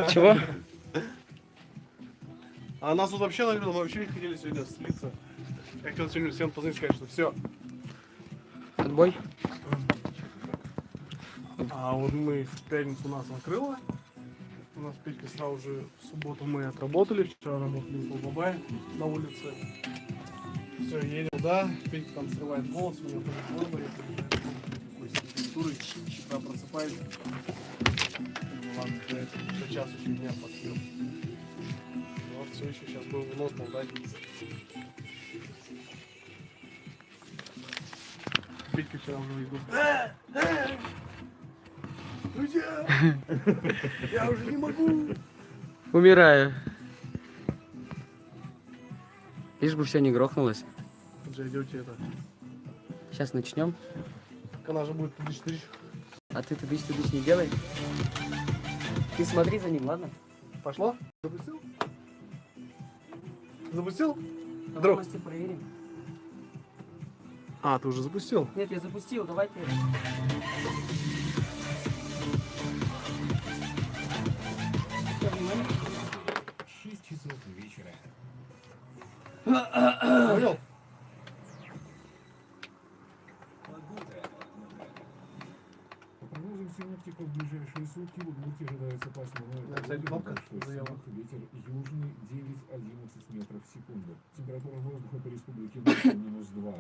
Чего? А нас тут вообще накрыло, мы вообще не хотели сегодня слиться. Я хотел сегодня всем позвонить, сказать, что все. Отбой. А вот мы в пятницу нас накрыло. У нас Петька сразу же в субботу мы отработали. Вчера работали в Бабае на улице. Все, едем, да. Петька там срывает голос, у меня тоже горло. Я такой с температурой. С утра просыпаюсь. Ну ладно, до часу еще дня поспел. Вот все еще сейчас будем в нос болтать. Петька вчера уже иду. Друзья, я уже не могу. Умираю. Лишь бы все не грохнулось. Зайдете это. Сейчас начнем. Так она же будет тыдыч-тыдыч. А ты тыдыч не делай. Ты смотри за ним, ладно? Пошло? Запустил? Запустил? Давай, мастер, проверим. А, ты уже запустил? Нет, я запустил, давайте. Всё, внимание. 6 часов вечера. Понял? По прогнозам синоптиков, в ближайшие сутки в Удмуртии ожидается пасмурная Да, кстати, кнопка заела. ветер южный 9-11 метров в секунду. Температура воздуха по республике ночью -2,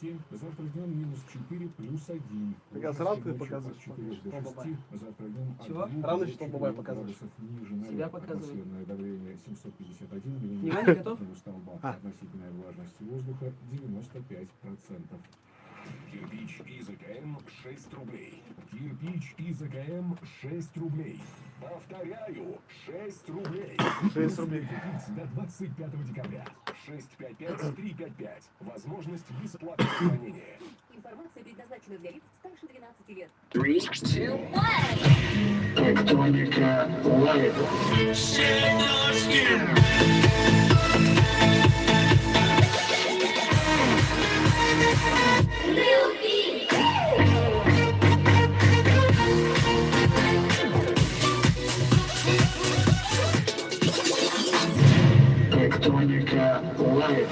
-7. Завтра днем -4, +1. Так, а сразу ты показываешь, От 4 до 6. Завтра днем от Чего? 2 Рано до что 4 бабай показываешь? градусов ниже нуля. Себя показывай. Атмосферное давление 751 Внимание, готов? миллиметров столба. А. Относительная влажность воздуха 95%. Кирпич из АКМ 6 рублей. Кирпич из АКМ 6 рублей. Повторяю, 6 рублей. 6 рублей. Купить до 25 декабря. 655-355. Возможность бесплатного хранения. Информация предназначена для лиц старше 12 лет. 3, 2, 1. Тектоника лайв. Тектоника лайв.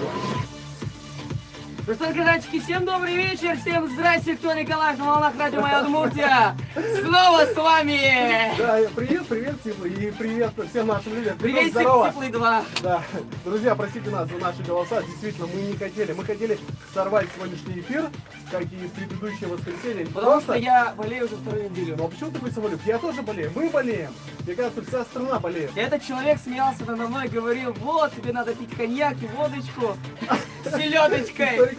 Ну что, казачки, всем добрый вечер, всем здрасте, кто Николай, на волнах радио Моя Удмуртия. Снова с вами. Да, привет, Сиплый, и привет всем нашим людям. Привет, Здорово. Сиплый 2. Да, друзья, простите нас за наши голоса. Действительно, мы хотели сорвать сегодняшний эфир, как и предыдущее воскресенье. Потому что я болею уже вторую неделю. Ну а почему такой самолюб? Я тоже болею, мы болеем. Мне кажется, вся страна болеет. Этот человек смеялся надо мной, говорил, вот, тебе надо пить коньяк и водочку с селедочкой.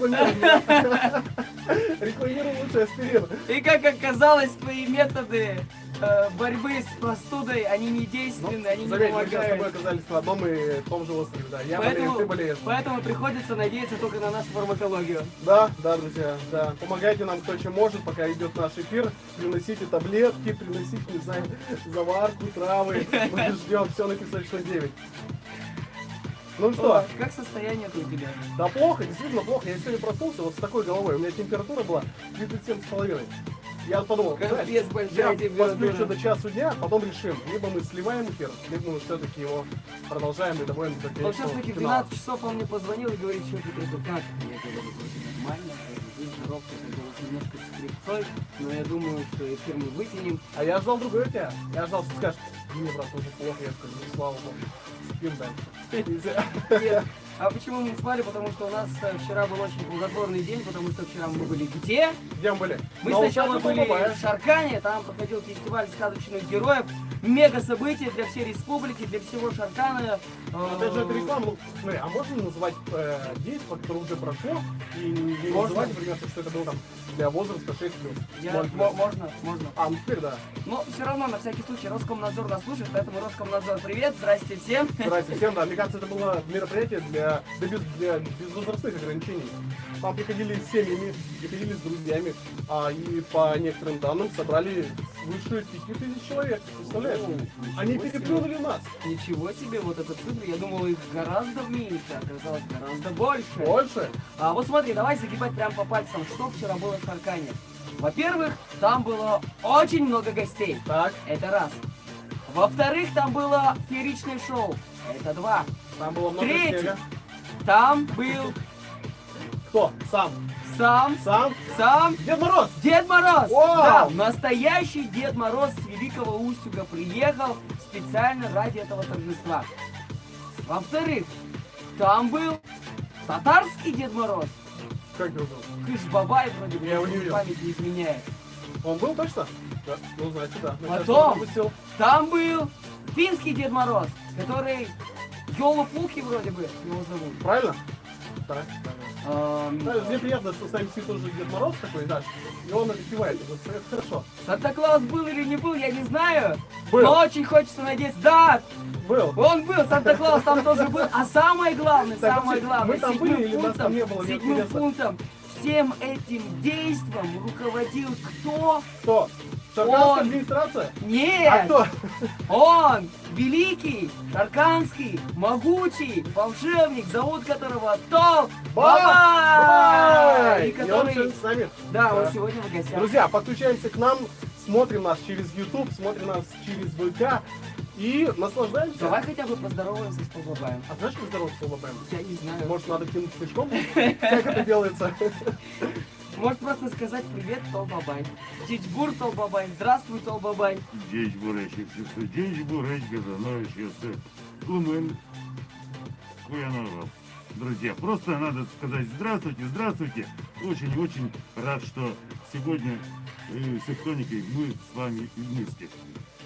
Рекламирую лучший аспирин. И как оказалось, твои методы борьбы с простудой, они не действенны, они не Заметь, мы сейчас с тобой помогают. оказались на одном и том же острове. Да, я болею, ты болеешь. Поэтому приходится надеяться только на нашу фармакологию. Да, друзья, да. Помогайте нам, кто чем может, пока идет наш эфир. Приносите таблетки, приносите, не знаю, заварку, травы. Мы ждем, все на песочной 9. Ну что? О, как состояние у тебя? Да плохо, действительно плохо. Я сегодня проснулся вот с такой головой. У меня температура была 37,5. Я подумал, Капец, знаешь, большая я посплю температура. еще до часу дня, потом решим. Либо мы сливаем эфир, либо мы все-таки его продолжаем и доводим до Вот сейчас таки в финала. 12 часов он мне позвонил и говорит, что это как? Я говорю, вроде нормально, жизнь здоров, голос немножко с хрипцой, но я думаю, что эфир мы вытянем. А я ждал другое тебя. Я ждал, что ты скажешь, мне, брат, уже плохо. Я скажу, ну, слава богу. Спим дальше. Нет. А почему мы не спали? Потому что у нас вчера был очень плодотворный день, потому что вчера мы были где? Где мы были? Мы На сначала усадьбе были Бабая. в Шаркане, там проходил фестиваль сказочных героев. Мега событие для всей республики, для всего Шаркана. Опять же, это реклама. Ну, смотри, а можно называть действие, которое уже прошло, и не Можно. называть, например, что это было там для возраста 6+. Можно. А, ну теперь да. Но все равно, на всякий случай, Роскомнадзор нас слушает, поэтому Роскомнадзор, привет, здрасте всем. Здравствуйте всем, да. Мне кажется, это было мероприятие для безвозрастных ограничений. Там приходили с семьями, приходили с друзьями, и по некоторым данным собрали свыше 5000 человек. Представляешь? Они Ничего себе. переплюнули нас. Ничего себе, вот эта цифра, я думал их гораздо меньше, оказалось гораздо больше. Больше? А вот смотри, давай загибать прям по пальцам, что вчера было в Шаркане. Во-первых, там было очень много гостей. Так. Это раз. Во-вторых, там было фееричное шоу. Это 2. Там было много Третий. снега. Там был Кто? Сам. сам Дед Мороз. Дед Мороз. Вау! Да, настоящий Дед Мороз с Великого Устюга приехал специально ради этого торжества. Во-вторых, там был татарский Дед Мороз. Как его зовут? Кыш-бабай вроде бы, Я его если не видел. память не изменяет. Он был точно? Да. Ну, значит, да. Ну, Потом. сейчас он пропустил. Там был финский Дед Мороз, который Йолу-Пулки вроде бы его зовут. Правильно? Так. Эм, Да, мне приятно, что с нами сидит тоже Дед Мороз такой, да, и он напивает. Это хорошо. Санта-Клаус был или не был, я не знаю. Был. Но очень хочется надеяться. Да, Был. он был, Санта-Клаус там тоже был. А самое главное, Так, самое мы главное, там были или нас там не было, мне седьмым интересно. пунктом всем этим действом руководил кто? Кто? Шарканская Он. администрация? А Нет! кто? Он! Великий, шарканский, могучий волшебник, зовут которого Тол Бабай! И И он который... сегодня с нами. Да, он сегодня в гостях. Друзья, подключаемся к нам, смотрим нас через YouTube, смотрим нас через ВК и наслаждаемся. Давай хотя бы поздороваемся с Тол Бабаем. А знаешь, как здороваться с Лобаем? Я не знаю. Может, надо кинуть снежком? Как это делается? Может просто сказать привет, Тол Бабай. Дичбур, Тол Бабай. Здравствуй, Тол Бабай. День буречился, день буречка становится. Кумен. Куянова. Друзья, просто надо сказать здравствуйте, здравствуйте. Очень-очень рад, что сегодня с Тектоникой мы с вами вместе.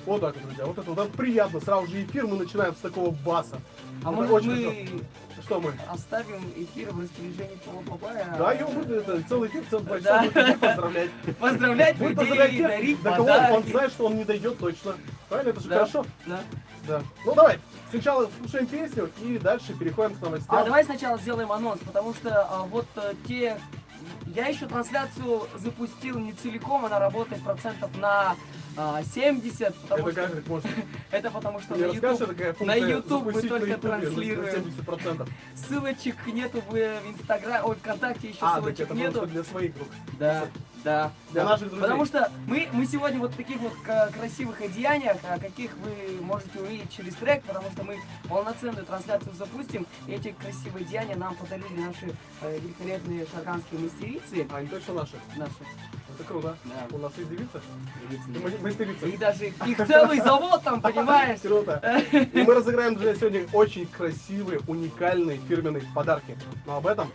Вот так вот, друзья, вот это вот приятно. Сразу же эфир мы начинаем с такого баса. А Это может очень мы хорошо. Что мы? оставим эфир в распоряжении Тола Бабая? Да, его будет это, целый эфир, целый 2 Да. часа будет поздравлять. Поздравлять Будет людей, поздравлять тех, дарить до кого он подарки. знает, что он не дойдет точно. Правильно? Это же Да. хорошо. Да. Да. Ну давай, сначала слушаем песню и дальше переходим к новостям. А давай сначала сделаем анонс, потому что те... Я еще трансляцию запустил не целиком, она работает процентов на 70, потому Это что... как можно? Это потому что Ты мне на расскажешь, YouTube, какая на функция YouTube мы запустить на только Ютубе на транслируем. 70%? Ссылочек нету в Инстаграме, ой, ВКонтакте еще А, так ссылочек это нету. просто для своих групп. Да, да. Для да. наших друзей. Потому что мы сегодня вот в таких вот красивых одеяниях, каких вы можете увидеть через трек, потому что мы полноценную трансляцию запустим. И эти красивые деяния нам подарили наши великолепные шарганские мастерицы. А, они точно наши. Наши. Это круто. Да. У нас есть девица? девицы. Мастерица. И даже их целый завод там, понимаешь? Круто. И мы разыграем, друзья, сегодня очень красивые, уникальные фирменные подарки. Но об этом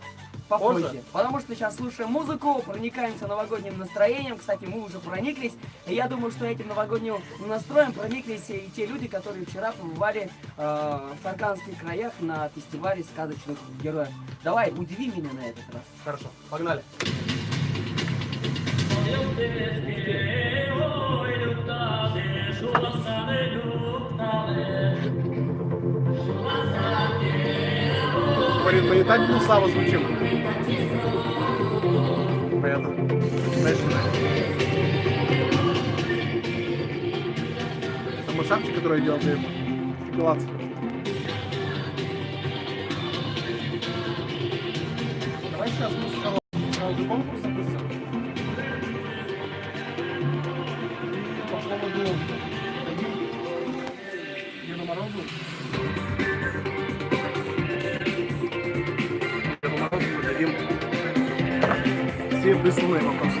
Попозже. Позже. Потому что сейчас слушаем музыку, проникаемся новогодним настроением. Кстати, мы уже прониклись. И я думаю, что этим новогодним настроем прониклись и те люди, которые вчера побывали в шарканских краях на фестивале сказочных героев. Давай, удиви меня на этот раз. хорошо. Погнали. Говорит, мы не так гнусаво звучим. Понятно. Дальше. Это мой шапчик, который я делал для пилации. Давай сейчас мы сразу конкурс запустим. По поводу Деда Морозу. Деду Морозу мы дадим все присланные вопросы.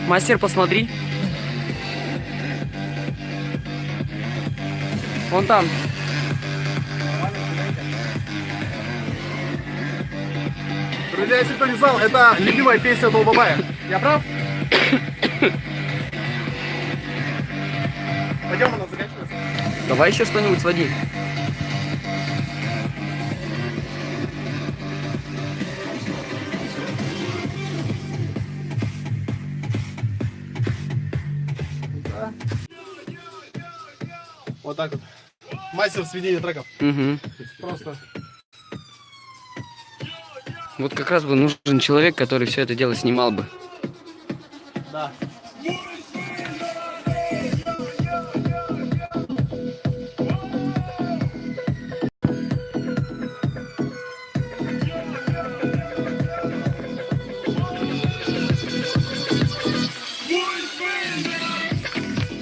Мастер, посмотри. Вон там. Друзья, если кто не знал, это любимая песня Тол Бабая. Я прав? Пойдем, она заканчивается. Давай еще что-нибудь своди. Вот так вот. Мастер сведения треков. Угу. Просто. Вот как раз бы нужен человек, который все это дело снимал бы. Да.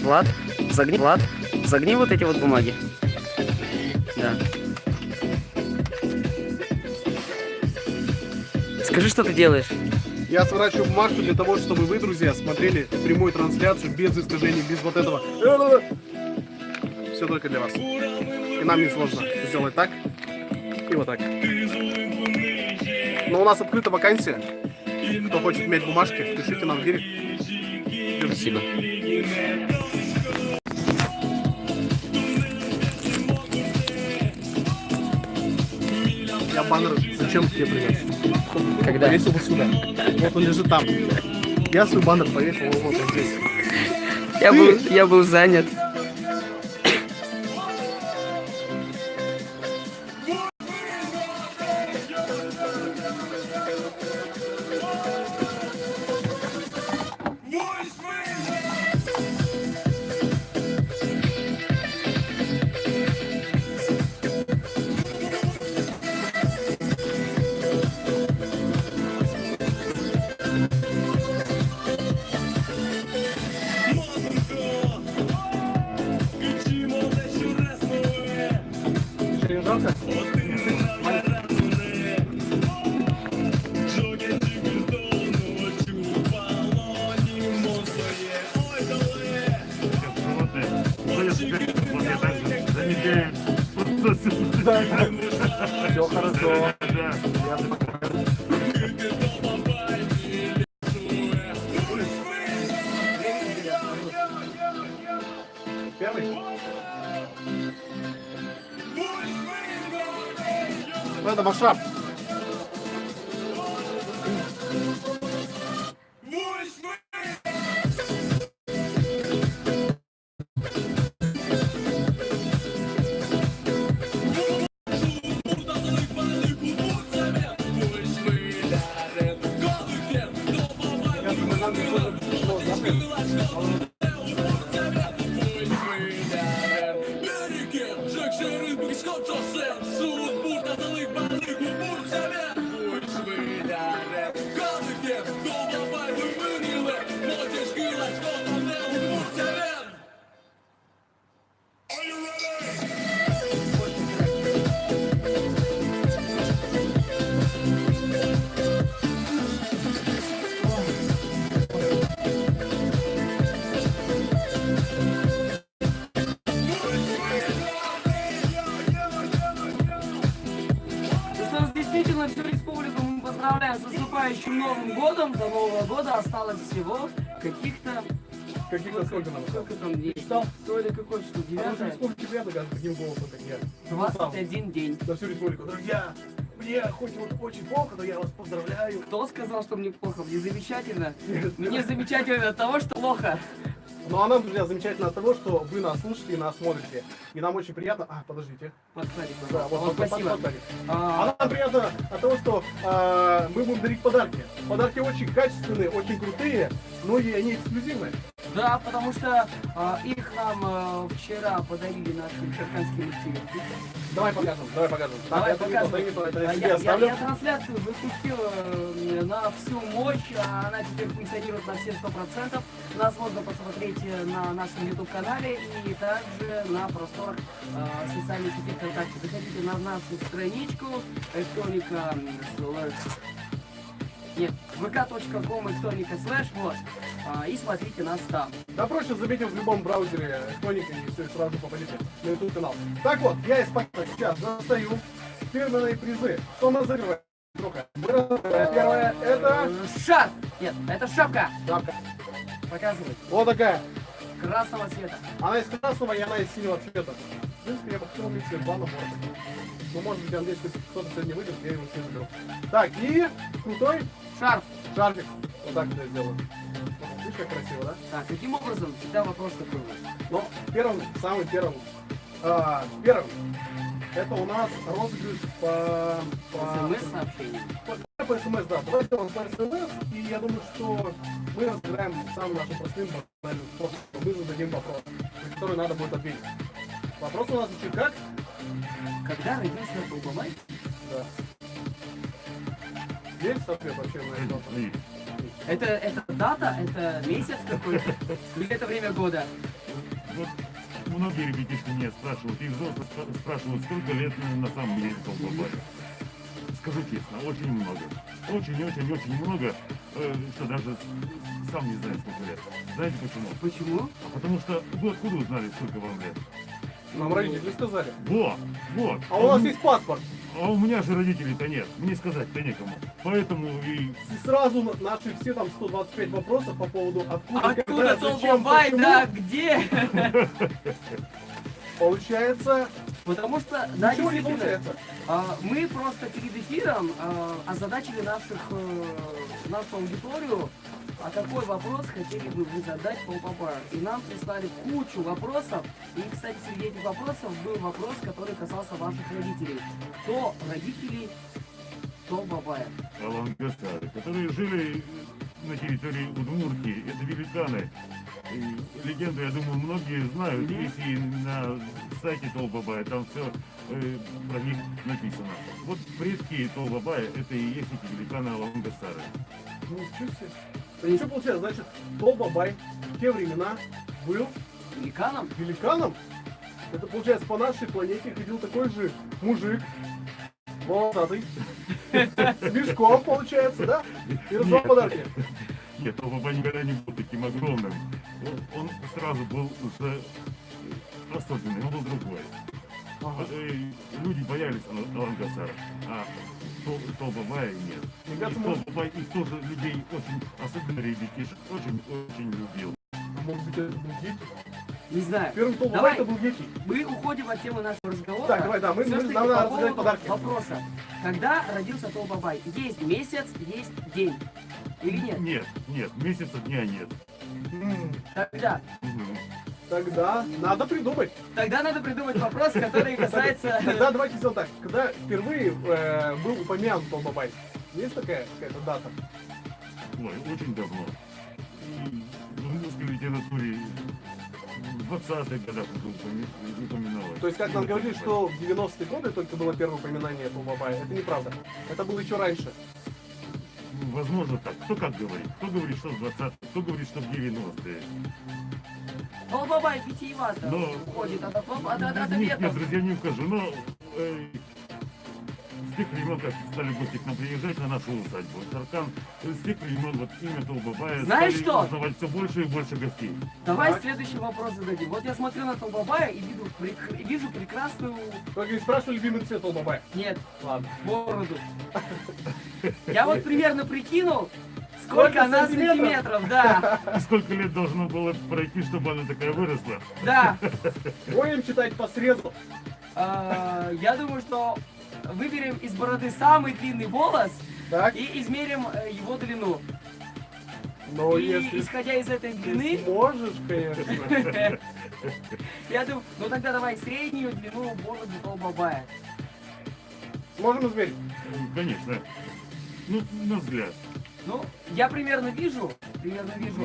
Влад, загни вот эти вот бумаги. Да. Скажи, что ты делаешь. Я сворачиваю бумажку для того, чтобы вы, друзья, смотрели прямую трансляцию без искажений, без вот этого. Все только для вас. И нам не сложно сделать так и вот так. Но у нас открыта вакансия. Кто хочет иметь бумажки, пишите нам в директ. Спасибо. Я баннер зачем тебе принес? Когда? Повесил вот сюда. Вот он лежит там. Я свой баннер повесил вот здесь. Я был занят. Еще не жарко? Вот я так же замедляю процесс. Все хорошо. Да. Первый? Это масштаб. Действительно, всю республику мы поздравляем с наступающим Новым годом. До Нового года осталось всего каких-то... Каких-то сколько нам? Сколько там дней? Считал? Сегодня какое число? А в 9? республике приятно, когда таким голосом, как я. 21 день. За всю республику. Друзья, мне хоть вот очень плохо, но я вас поздравляю. Кто сказал, что мне плохо? Мне замечательно. Мне замечательно от того, что плохо. Ну а нам, друзья, замечательно от того, что вы нас слушаете и нас смотрите. И нам очень приятно... А, подождите. Подходи, Да, вот, спасибо. подходи. А, А нам приятно от того, что мы будем дарить подарки. Подарки очень качественные, очень крутые, но и они эксклюзивные. Да, потому что их нам вчера подарили наши черканские активисты. Давай покажем. Давай это покажем. Не то, это я себе Я оставлю. трансляцию запустил на всю мощь, она теперь функционирует на все 100%. Нас можно посмотреть на нашем YouTube-канале и также на просторах социальных сетей ВКонтакте. Заходите на нашу страничку Эктоника vk.com /, вот, и смотрите нас там. Да проще забейте в любом браузере Эктоника и все, сразу попадете на YouTube канал. Так вот, я из пакета сейчас достаю фирменные призы. Что у нас за первое? Первое это... Шарф! Нет, это шапка! Шапка. Показывай. Вот такая. Красного цвета. Она из красного и она из синего цвета. В принципе, я бы хотел иметь два набора. Ну, может быть, Андрей, если кто-то сегодня выйдет, я его все заберу. Так, и крутой Шарф. шарфик. Вот так это я сделаю. Видишь, как красиво, да? Так, каким образом? Всегда вопрос такой. Ну, первым, самым первым. Первым. Это у нас розыгрыш по СМС-сообщение. по да, давайте вам на СМС, и я думаю, что мы разбираем самым нашим простым банальным способом. Мы зададим вопрос, на который надо будет ответить. Вопрос у нас звучит как? Когда родился Толбабай? Да. Есть ответ вообще на этот вопрос? И Это дата, это месяц какой-то? Или это время года? вот многие ребятишки меня спрашивают, и взрослые спрашивают, сколько лет на самом деле Толбабай. Скажу честно, очень много. Очень-очень-очень много, что даже сам не знаю, сколько лет. Знаете почему? Почему? Потому что вы откуда узнали, сколько вам лет? Нам родители сказали. Вот. А у нас есть паспорт. А у меня же родителей-то нет. Мне сказать-то некому. Поэтому и... И сразу наши все там 125 вопросов по поводу откуда, Откуда когда, зачем, Толбабай, почему. да, где? Получается, Потому что, да, ничего не действительно, получается. мы просто перед эфиром озадачили нашу аудиторию, а какой вопрос хотели бы вы задать Толбабаю. И нам прислали кучу вопросов. И, кстати, среди этих вопросов был вопрос, который касался ваших родителей. Кто родители Толбабая? Алангасары, которые жили на территории Удмуртии. Это великаны. И легенду, я думаю, многие знают. Есть и на сайте Толбабая, там все про них написано. Вот предки Толбабая, это и есть эти великаны Алангасары. Ну, ничего себе. Что получается? Значит, Толбабай в те времена был Великаном? великаном. Это получается, по нашей планете ходил такой же мужик, волосатый, с мешком, получается, да? И раздал Нет. подарки. Нет, Толбабай никогда не был таким огромным. Он сразу был уже особенный, он был другой. Ага. Люди боялись Алангасара, а Толбабая нет. Ребята, И Толбабай их тоже людей очень, особенно ребятишек, очень любил. Может быть, это был Геки? Не знаю. Первый Толбабай Давай. это был Геки. Мы уходим от темы нашего разговора. Так, давай, да, мы Всё-таки нам по надо разгадать поводу подарки. вопроса. Когда родился Толбабай? Есть месяц, есть день. Или нет? Нет, месяца дня нет. Тогда. Мгм. Тогда надо придумать. Тогда надо придумать вопрос, который касается... Тогда давайте сделаем так. Когда впервые был упомянут Толбабай? Есть такая какая-то дата? Ой, очень давно. И в русской литературе в 20-х годах уже упоминалось. То есть, как нам говорили, что в 90-е годы только было первое упоминание Толбабая. Это неправда. Это было еще раньше. Возможно так. Кто как говорит? Кто говорит, что в 20-х, кто говорит, что в 90-е. Толбабай питьевато Но- уходит от Нет, ответов. друзья, не укажу, но с тех времен, как стали гости к нам приезжать на нашу усадьбу, Таркан, с тех времен вот имя Толбабая Знаешь стали что? узнавать все больше и больше гостей. Давай Так. следующий вопрос зададим. Вот я смотрю на Толбабая и вижу прекрасную... Только не спрашивали любимый цвет Толбабая. Нет, Ладно. бороду. Я вот примерно прикинул, Сколько сколько она сантиметров? сантиметров, да, И сколько лет должно было пройти, чтобы она такая выросла? да. Будем читать по срезу. Я думаю, что выберем из бороды самый длинный волос Так. и измерим его длину. Но И если исходя из этой ты длины, сможешь, конечно. я думаю, ну тогда давай среднюю длину бороды Толбабая. Можем измерить. Конечно. Ну, на взгляд. Ну, я примерно вижу,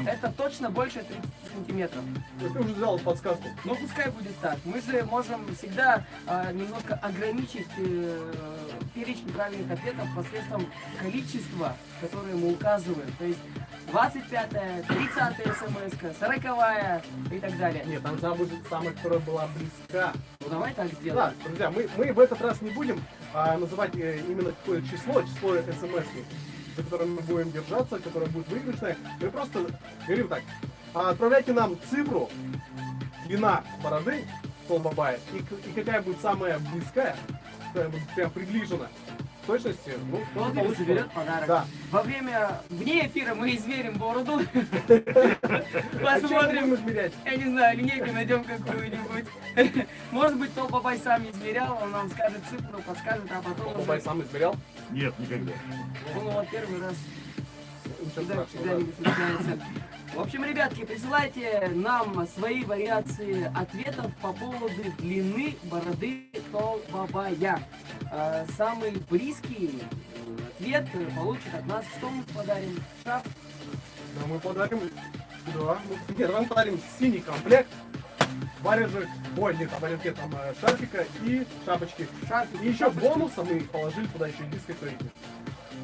это точно больше 30 сантиметров. Ты уже взял подсказку. Ну, пускай будет так. Мы же можем всегда немножко ограничить перечень правильных ответов посредством количества, которое мы указываем. То есть 25-я, 30-я смс-ка, 40-я и так далее. Нет, там должна быть самая, которая была близка. Ну, давай так Да, сделаем. друзья, мы в этот раз не будем называть именно какое-то число смс-ки, за которым мы будем держаться, которое будет выигрышное. Мы просто говорим так. Отправляйте нам цифру, длина бороды Толбабая и какая будет самая близкая, которая будет прям приближена к точности. Ну, Кто получит заберет подарок. Да. Вне эфира мы измерим бороду. А чем мы Посмотрим. будем измерять? Я не знаю, линейку найдем какую-нибудь. Может быть, Толбабай сам измерял, он нам скажет цифру, подскажет, а потом Толбабай уже... сам измерял? Нет, никогда. Ну, вот первый раз Ничего всегда страшного. когда-нибудь случается. В общем, ребятки, присылайте нам свои вариации ответов по поводу длины бороды Толбабая. Самый близкий ответ, получит от нас, что мы подарим? Шарф. Да, мы подарим, да, нет, мы подарим синий комплект, варежек, ой, нет, там шарфика и шапочки. Шарфик, И еще шапочки. бонусом мы положили туда еще диско крейки.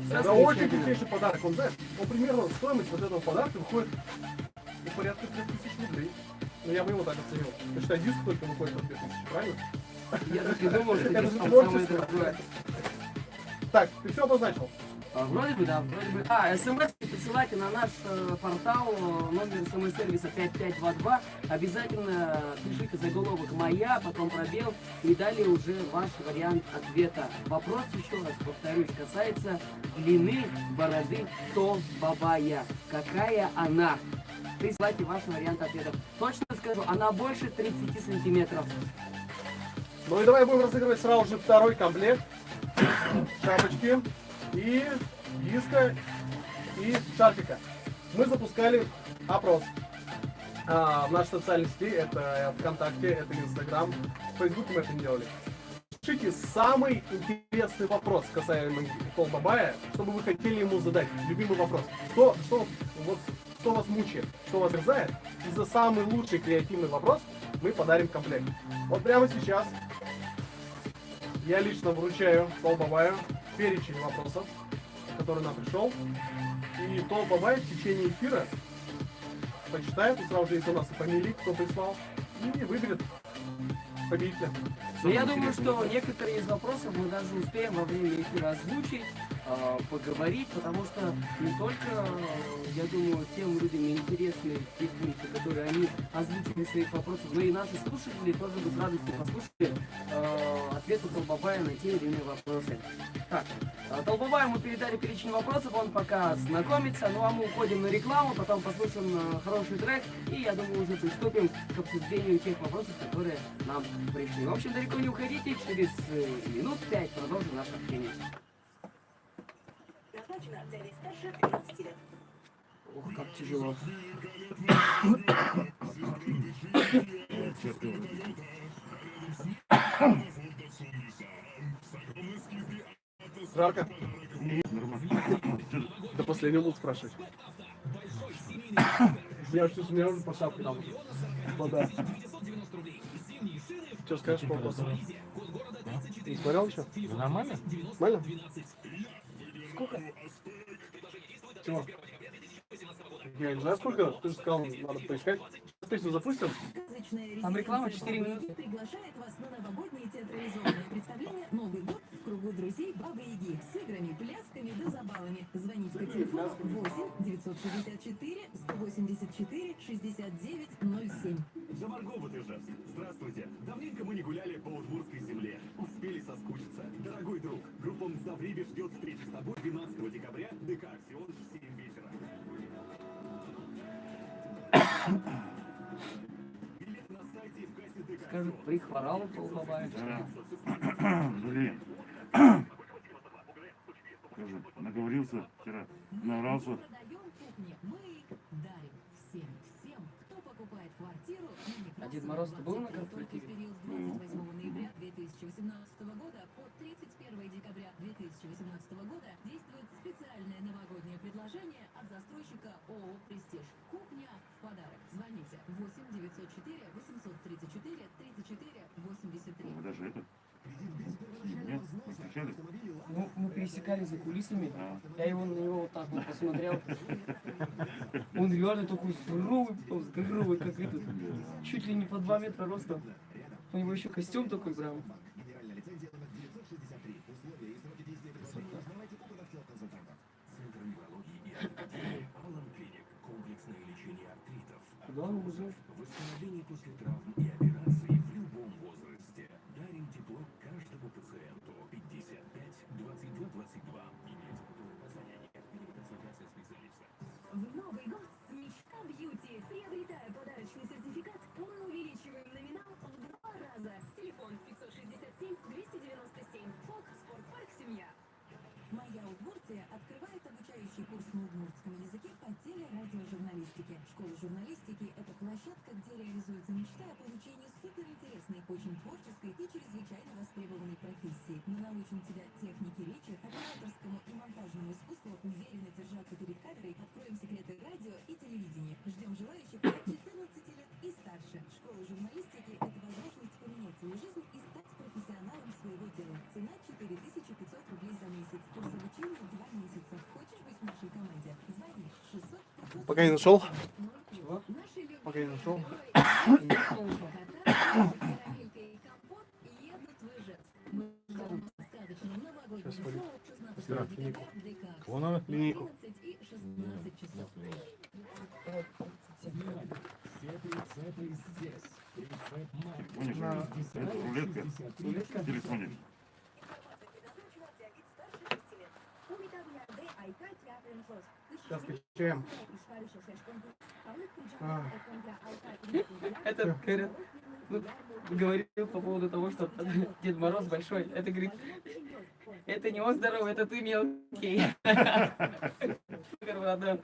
Всё Это очень замечательно. крутейший подарок. Он, знаешь, примерно стоимость вот этого подарка выходит порядка 3000 рублей. Ну, я бы его так оценил. Посчитай, диск только выходит по 2000, правильно? Я так и думал, что Это здесь там творчество. самое дорогое. Так, ты все обозначил? Вроде бы, да, вроде бы. СМС присылайте на наш портал, номер СМС-сервиса 5522. Обязательно пишите заголовок «Моя», потом пробел, и далее уже ваш вариант ответа. Вопрос, еще раз повторюсь, касается длины бороды Толбабая. Какая она? Присылайте ваш вариант ответа. Точно скажу, она больше 30 сантиметров. Ну и давай будем разыгрывать сразу же второй комплект. Шапочки и диска и шарфика. Мы запускали опрос в нашей социальной сети, это ВКонтакте, это Инстаграм, в Фейсбуке мы это не делали. Пишите самый интересный вопрос касаемо Толбабая, чтобы вы хотели ему задать, любимый вопрос. Что вас мучает, что вас терзает, и за самый лучший креативный вопрос мы подарим комплект. Вот прямо сейчас я лично вручаю Толбабаю перечень вопросов, который нам пришел. И Толбабай в течение эфира почитает, и сразу же есть у нас и фамилии, кто прислал, и выберет победителя. Но я думаю, что некоторые из вопросов мы даже успеем во время эфира озвучить, поговорить, потому что не только, я думаю, тем людям интересны те пункты, которые они озвучили в своих вопросах, но и наши слушатели тоже бы с радостью послушали ответы Толбабая на те или иные вопросы. Так, Толбабаю мы передали перечень вопросов, он пока знакомится, ну а мы уходим на рекламу, потом послушаем хороший трек, и я думаю, уже приступим к обсуждению тех вопросов, которые нам пришли. В общем, далеко не уходите, через минут 5 продолжим наше общение. Назначена для лиц старше 13 лет. Ох, как тяжело. Жарко? Нормально. До последнего буду спрашивать. Я уже чувствую, меня уже по шапке там. Вода. Что скажешь по вопросу? Не смотрел еще? Нормально? Нормально? Сколько? Чего? Я не знаю сколько, ты же сказал, надо поискать. Сейчас песню запустим. Там реклама 4 минуты. Приглашает вас на новогодние театрализованные представления «Новый год» в кругу друзей Бабы-Яги с играми, плясками да забавами. Звоните по телефону 8 964 184 69 07. Заморгобут, Ижевск. Здравствуйте. Давненько мы не гуляли по удмуртской земле. Успели соскучиться. Дорогой друг, группа Мздавриби ждет встречи с тобой 12 декабря, ДК «Аксион» в 7 вечера. Билет на сайте и в кассе ДК. Скажут, прихворал Толбабая. Да. Блин. Тоже наговорился вчера, наорался. Продаем кухни. Мы дарим всем, кто покупает квартиру. А Дед Мороз-то был на корпоративе? В период с 28 ноября 2018 года по 31 декабря 2018 года действует специальное новогоднее предложение от застройщика ООО «Престиж». Кухня в подарок. Звоните 8 904 834 34 83. Вы даже это? Нет? Не встречались? Ну, мы пересекались за кулисами. А. Я его на него вот так вот посмотрел. Он реально такой здоровый, как этот. Чуть ли не по 2 метра роста. У него еще костюм такой прям. Комплексное лечение артритов. Куда он убежал? Восстановление после травм и операций в любом возрасте. Дарим тепло каждому пациенту. 55 22 22. Имеется противопоказание или консультация специалиста. В Новый год с Мечта Бьюти. Приобретая подарочный сертификат, мы увеличиваем номинал в 2 раза. Телефон 567 297. ФОК Спортпарк Семья. Моя Удмуртия открывает обучающий курс на удмуртском языке по телерадиожурналистике. Школа журналистики – это площадка, где реализуется мечта о получении суперинтересной, очень творческой и чрезвычайно востребованной профессии. Мы научим тебя технике речи, операторскому и монтажному Пока не нашел. Чего? Пока не нашел. Сейчас смотрю. Мастера, линейку. Кого надо? Линейку. Помнишь, это рулетка в телефоне. Сейчас качаем. Это, говорят, ну, говорил по поводу того, что Дед Мороз большой. Это, говорит, это не он здоровый, это ты мелкий. Супер, ладно.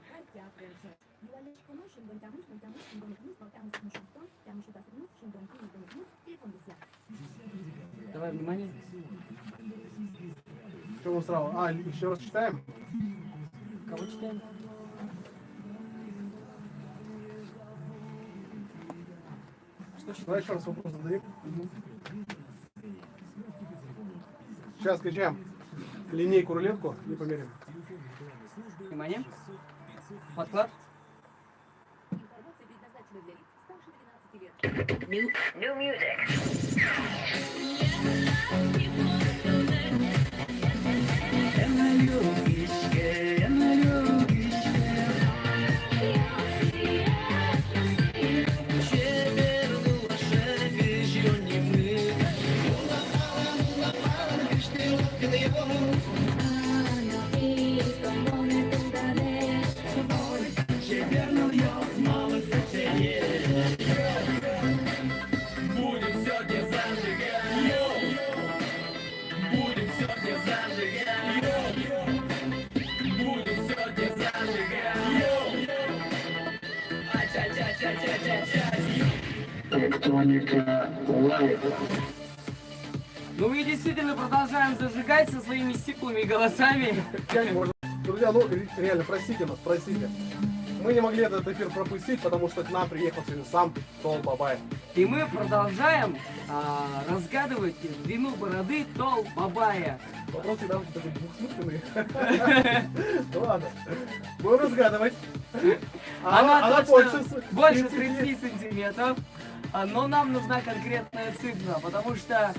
Давай, внимание. Что мы сразу? А, еще раз читаем? Кого читаем? Что читаем? Давай еще раз вопрос зададим. Сейчас качаем линейку, рулетку и померим. Внимание. Подклад. Тектоника лайв. Ну мы действительно продолжаем зажигать со своими стеклами и голосами. Друзья, ну реально, простите нас, простите. Мы не могли этот эфир пропустить, потому что к нам приехал сегодня сам Тол Бабай. И мы продолжаем разгадывать длину бороды Тол Бабая. Вопрос всегда очень такой двухсмысленный. Ну ладно. Будем разгадывать. Она точно больше 30 лет. 30 сантиметров. Но нам нужна конкретная цифра, потому что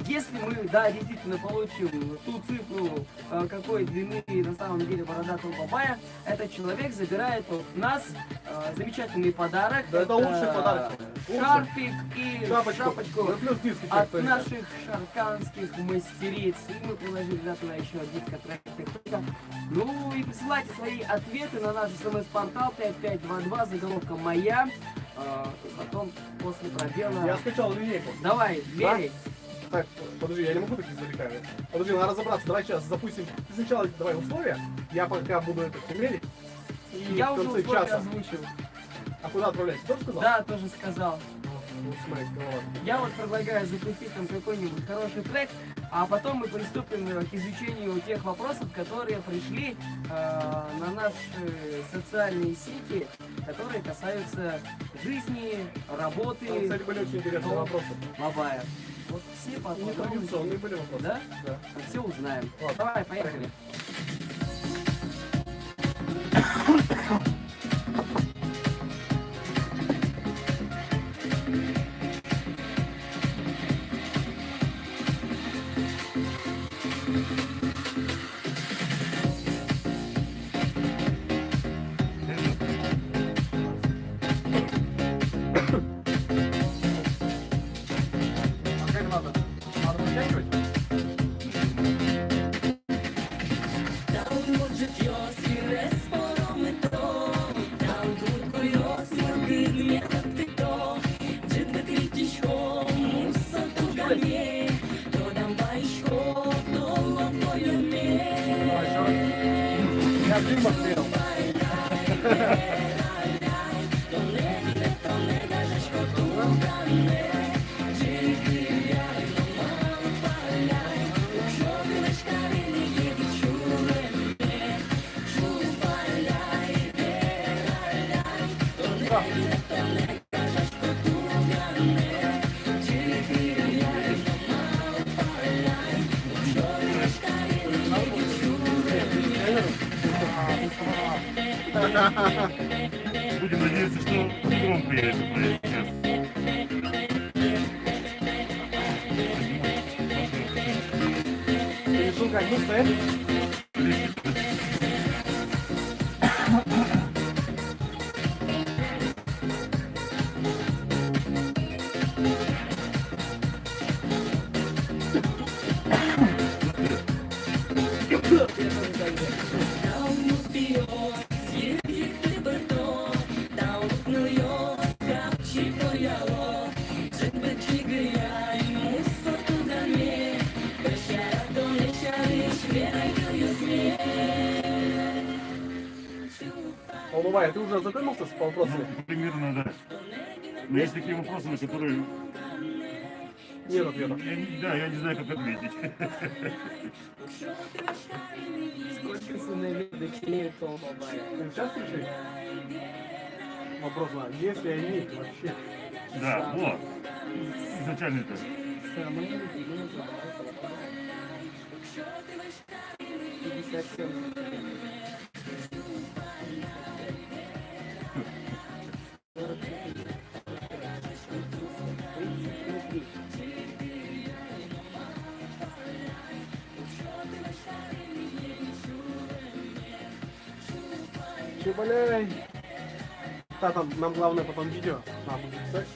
если мы, да, действительно получим ту цифру, какой длины на самом деле борода Тол Бабая, этот человек забирает от нас замечательный подарок. Да, это лучший подарок. Шарфик и шапочку Ну, плюс диски от только. наших шарканских мастериц. И мы приложили туда еще диск от проекта. Ну и присылайте свои ответы на наш смс-портал 5522, заголовка «Моя». Потом после пробела... Я скачал линейку. Давай, мерей. Так, подожди, я не могу так издалека. Подожди, надо разобраться. Давай сейчас запустим. Ты сначала давай условия. Я пока буду это все мерить. И Я в уже конце условия часа. озвучил. А куда отправлять? Тоже сказал? Да, тоже сказал. Ну, смотри, голова. Я вот предлагаю запустить там какой-нибудь хороший трек, а потом мы приступим к изучению тех вопросов, которые пришли на наши социальные сети, которые касаются жизни, работы Там, кстати, были очень интересные вопросы. Бабая. Вот все подробности. Нетрадиционные были вопросы. Да? Да. Все узнаем. Ладно. Давай, поехали. А как надо? Надо вытягивать? Я дым поспел. Будем надеяться, что он появится твоя сейчас. Рисунка один стоит. Бывает, ты уже задумался с вопросами? Ну, примерно, да. Но есть такие вопросы, на которые Нет ответа. я не знаю, как ответить. Сколько сыновей дочерей у Тома Бабая? Ты сейчас решишь? Вопрос, есть ли они вообще? Да, вот. Изначально-то. Самые любимые забавы Тома Бабая. 57. Чебаляй. Да, там нам главное потом видео. Надо будет писать.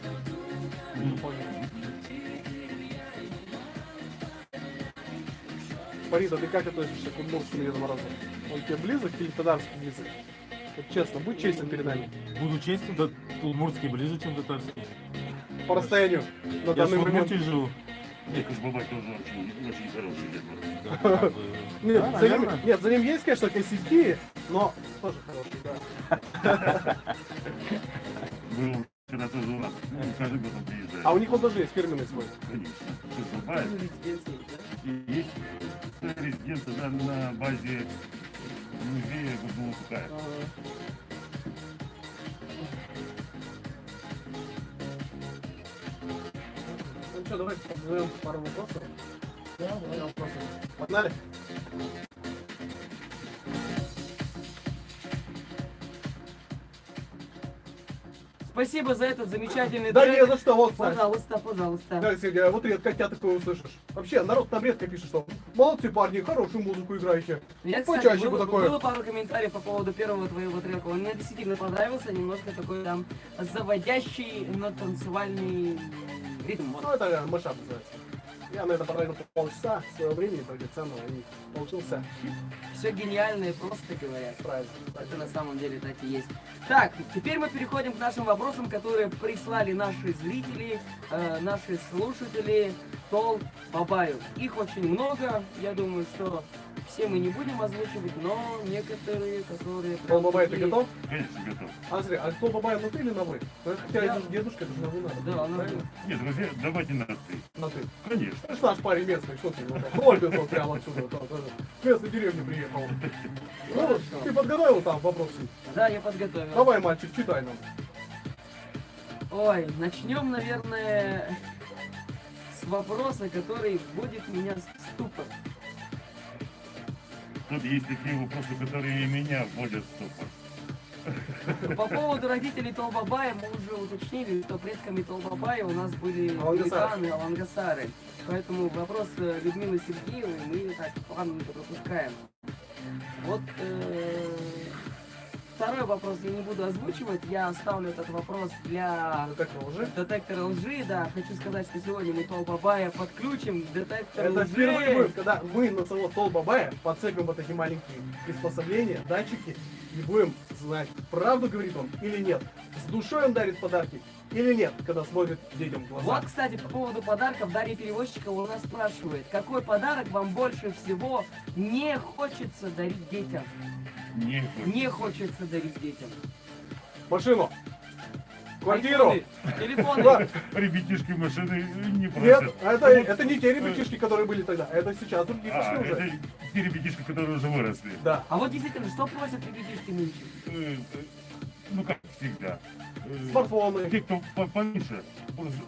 Понял. Фарида, ты как относишься к удмуртскому Деду Морозу? Он тебе близок или татарский близок? Вот честно, будь честен перед нами. Буду честен, да, удмуртский ближе, чем татарский. По расстоянию на Я данный в момент. Удмуртии живу. Нет, Бабай тоже очень хороший Дед Мороз. Нет, Да, за ним, наверное. нет, за ним есть, конечно, косяки, но тоже хороший, да. Был вчера тоже у нас. Каждый год он приезжает. А у них он тоже есть фирменный свой. Конечно. Тут Бабай. Ну, резиденция, да? И есть резиденция на базе музея Гудмуртукая. Ну что, давайте позовем пару вопросов. Да, да. Погнали. Спасибо за этот замечательный Да трек. не за что, вот, кстати. Пожалуйста, пожалуйста. Да, Сергей, вот редко тебя такое услышишь. Вообще, народ там редко пишет, что молодцы парни, хорошую музыку играете. Я, Ну, кстати, почаще бы такое. было пару комментариев по поводу первого твоего трека. Он мне действительно понравился, немножко такой там заводящий, но танцевальный ритм. Вот. Ну, это машап называется. Я на это потратил полчаса своего времени драгоценного, и получился Все гениальное, просто говорят. правильно. Это на самом деле так и есть. Так, теперь мы переходим к нашим вопросам, которые прислали наши зрители, наши слушатели Тол Бабаю. Их очень много, я думаю, что все мы не будем озвучивать, но некоторые, которые... Тол Бабай, ты такие- готов? Конечно, готов. А смотри, а Тол Бабай на ты или на вы? Ну, это хотя Я- это же дедушка, это же на вы надо. Да, на правильно? Нет, друзья, давайте на ты. На ты. Конечно. Ты ж наш парень местный, что ты? Робинсон прямо отсюда, с местной деревни приехал. Ну, вот, ты подготовил там вопросы? Да, я подготовил. Давай, мальчик, читай нам. Ой, начнем, наверное, с вопроса, который будет меня в ступор. Тут есть такие вопросы, которые и меня вводят в ступор. По поводу родителей Толбабая мы уже уточнили, что предками Толбабая у нас были Авангасары. великаны, авангасары. Поэтому вопрос Людмилы Сергеевой мы так плавненько пропускаем. Вот второй вопрос я не буду озвучивать, я оставлю этот вопрос для Ну, так уже. детектора лжи. Да, хочу сказать, что сегодня мы Толбабая подключим к детектору Это лжи. впервые будет, когда мы на самого Тол Бабая подцепим вот эти маленькие приспособления, датчики, и будем знать, правду говорит он или нет. С душой он дарит подарки или нет, когда смотрит детям в глаза. Вот, кстати, по поводу подарков Дарья Перевозчикова у нас спрашивает, какой подарок вам больше всего не хочется дарить детям? Не Не хочется дарить детям. Машину. Квартиру. Телефоны. Да. Ребятишки машины не Нет, просят. это не те ребятишки, которые были тогда. Это сейчас другие А, пошли уже. это те ребятишки, которые уже выросли. Да. А вот действительно, что просят ребятишки нынче? Ну, как всегда. Смартфоны. Те, кто поменьше,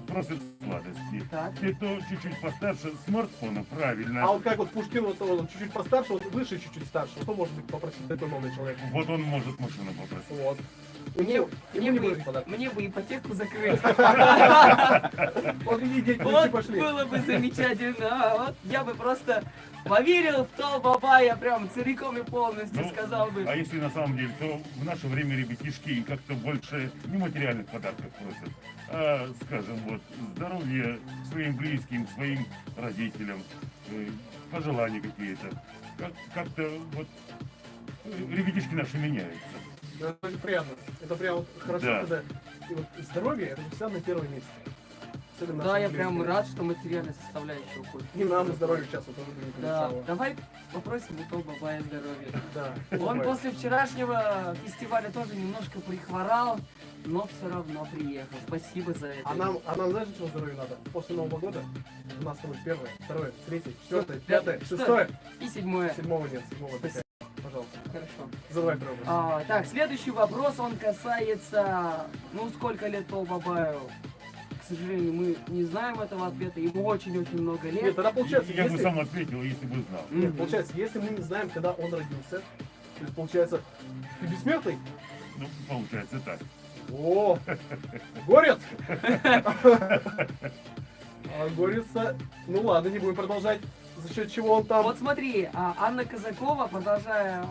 просят сладости. Так. Те, кто чуть-чуть постарше, смартфона, правильно. А вот как вот Пушкин, вот он чуть-чуть постарше, вот выше чуть-чуть старше, что может быть попросить такой молодой человек? Вот он может машину попросить. Вот. Мне, Ему мне, не бы, будет подарка. мне бы ипотеку закрыть. Вот иди, дети, Вот пошли. было бы замечательно. А вот я бы просто поверил в то Бабая, прям целиком и полностью Ну, сказал бы. А если на самом деле, то в наше время ребятишки как-то больше не материальных подарков просят, а, скажем, вот здоровья своим близким, своим родителям, пожелания какие-то. Как-то вот ребятишки наши меняются. Да, это приятно. Это прям вот хорошо, Да. когда и вот здоровье, это всегда на первом месте. Особенно Да, нашим я прям близким. рад, что материальная составляющая уходит. И нам здоровье сейчас вот тоже не Да, помешало. давай попросим у того Бабая здоровья. Да. Он Давай. после вчерашнего фестиваля тоже немножко прихворал, но все равно приехал. Спасибо за это. А нам знаешь, чего здоровья надо? После Нового года у нас с тобой первое, второе, третье, четвертое, пятое, шестое. И седьмое. Седьмого нет, седьмого такая. Пожалуйста. Хорошо. Задавай второй. Так, следующий вопрос, он касается, ну, сколько лет Пол Бабаю. К сожалению, мы не знаем этого ответа, ему очень-очень много Нет, лет. тогда получается, Я бы если... сам ответил, если бы знал. Нет, Мгм. получается, если мы не знаем, когда он родился, то есть получается, ты бессмертный? Ну, получается так. О, горец! А горец-то, ну ладно, не будем продолжать. За счет чего он там? Вот смотри, Анна Казакова, продолжая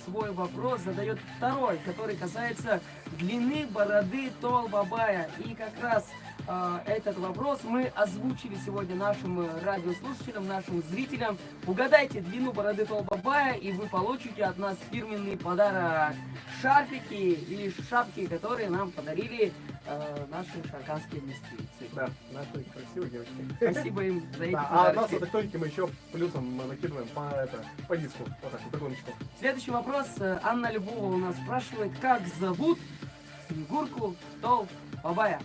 свой вопрос, задает второй, который касается длины бороды Тол Бабая. И как раз этот вопрос мы озвучили сегодня нашим радиослушателям, нашим зрителям. Угадайте длину бороды Тол Бабая, и вы получите от нас фирменный подарок. Шарфики или шапки, которые нам подарили наши шарканские мистерицы. Да, наши красивые девочки. Спасибо им за эти Да, а от нас подарки. это тоненькие мы еще плюсом мы накидываем по диску. Вот так, вот догоночку. Следующий вопрос. Анна Львова у нас спрашивает, как зовут Снегурку Тол Бабая?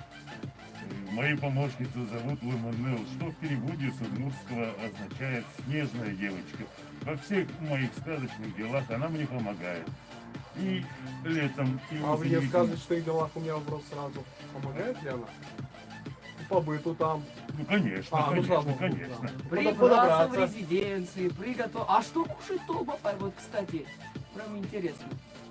Мою помощницу зовут Лыманел, что в переводе с удмуртского означает «снежная девочка». Во всех моих сказочных делах она мне помогает. И летом, и А в осенью. несказочных делах у меня вопрос сразу. Помогает ли она? По быту там. Ну, конечно, А, ну, конечно, слава богу, конечно. да. Прибраться в Подобраться. резиденции, приготовить. А что кушает Тол Бабай? Вот, кстати, прям интересно.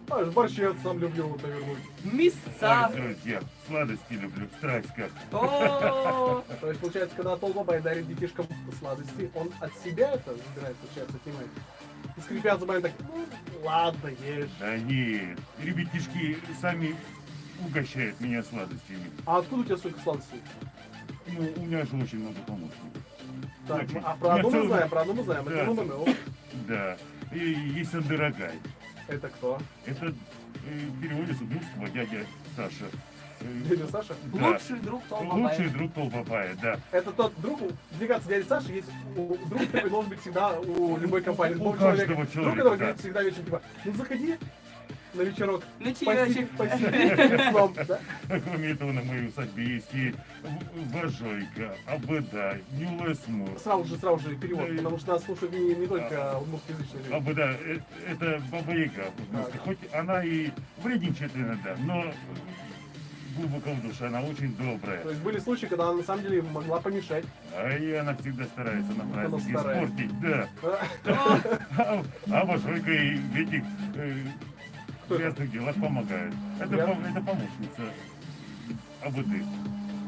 А, борщец там люблю вот навернуть. Мясца. Ой, друзья, сладости люблю, страсть как. О, То есть, получается, когда Толбабай дарит детишкам сладости, он от себя это забирает, получается, отнимает. И скрипят зубами так, ну, ладно, ешь. Да нет, ребятишки сами угощают меня сладостями. А откуда у тебя столько сладостей? Ну, у меня же очень много помощников. Так, Очень. а про одну Я мы целый- знаем, про одну мы знаем. Да. Это ММЛ. Да. И есть Андерагай. Это кто? Это в переводе с удмуртского дядя Саша. Дядя Саша? Да. лучший друг Тол Лучший Бабая. друг Толбабая, да. Это тот друг, мне кажется, дядя Саша есть, друг такой должен быть всегда у любой компании. У любого каждого Друг, человека, который да. говорит всегда вечером, типа, ну заходи на вечерок, На посиди, чаечек. посиди перед сном, да? Кроме этого, на моей усадьбе есть и Важойка, Абыда, Нюлесмур. Сразу же перевод, Да, потому что нас слушают не только удмуртскоязычные люди. Абыда, это Баба Яга, в смысле. Хоть она и вредничает иногда, но глубоко в душе она очень добрая. То есть были случаи, когда она на самом деле могла помешать. А и она всегда старается на празднике старается. испортить, да. Да? А Важойка и в этих Кто это? грязных делах помогает. Это, Я? это помощница Абыды.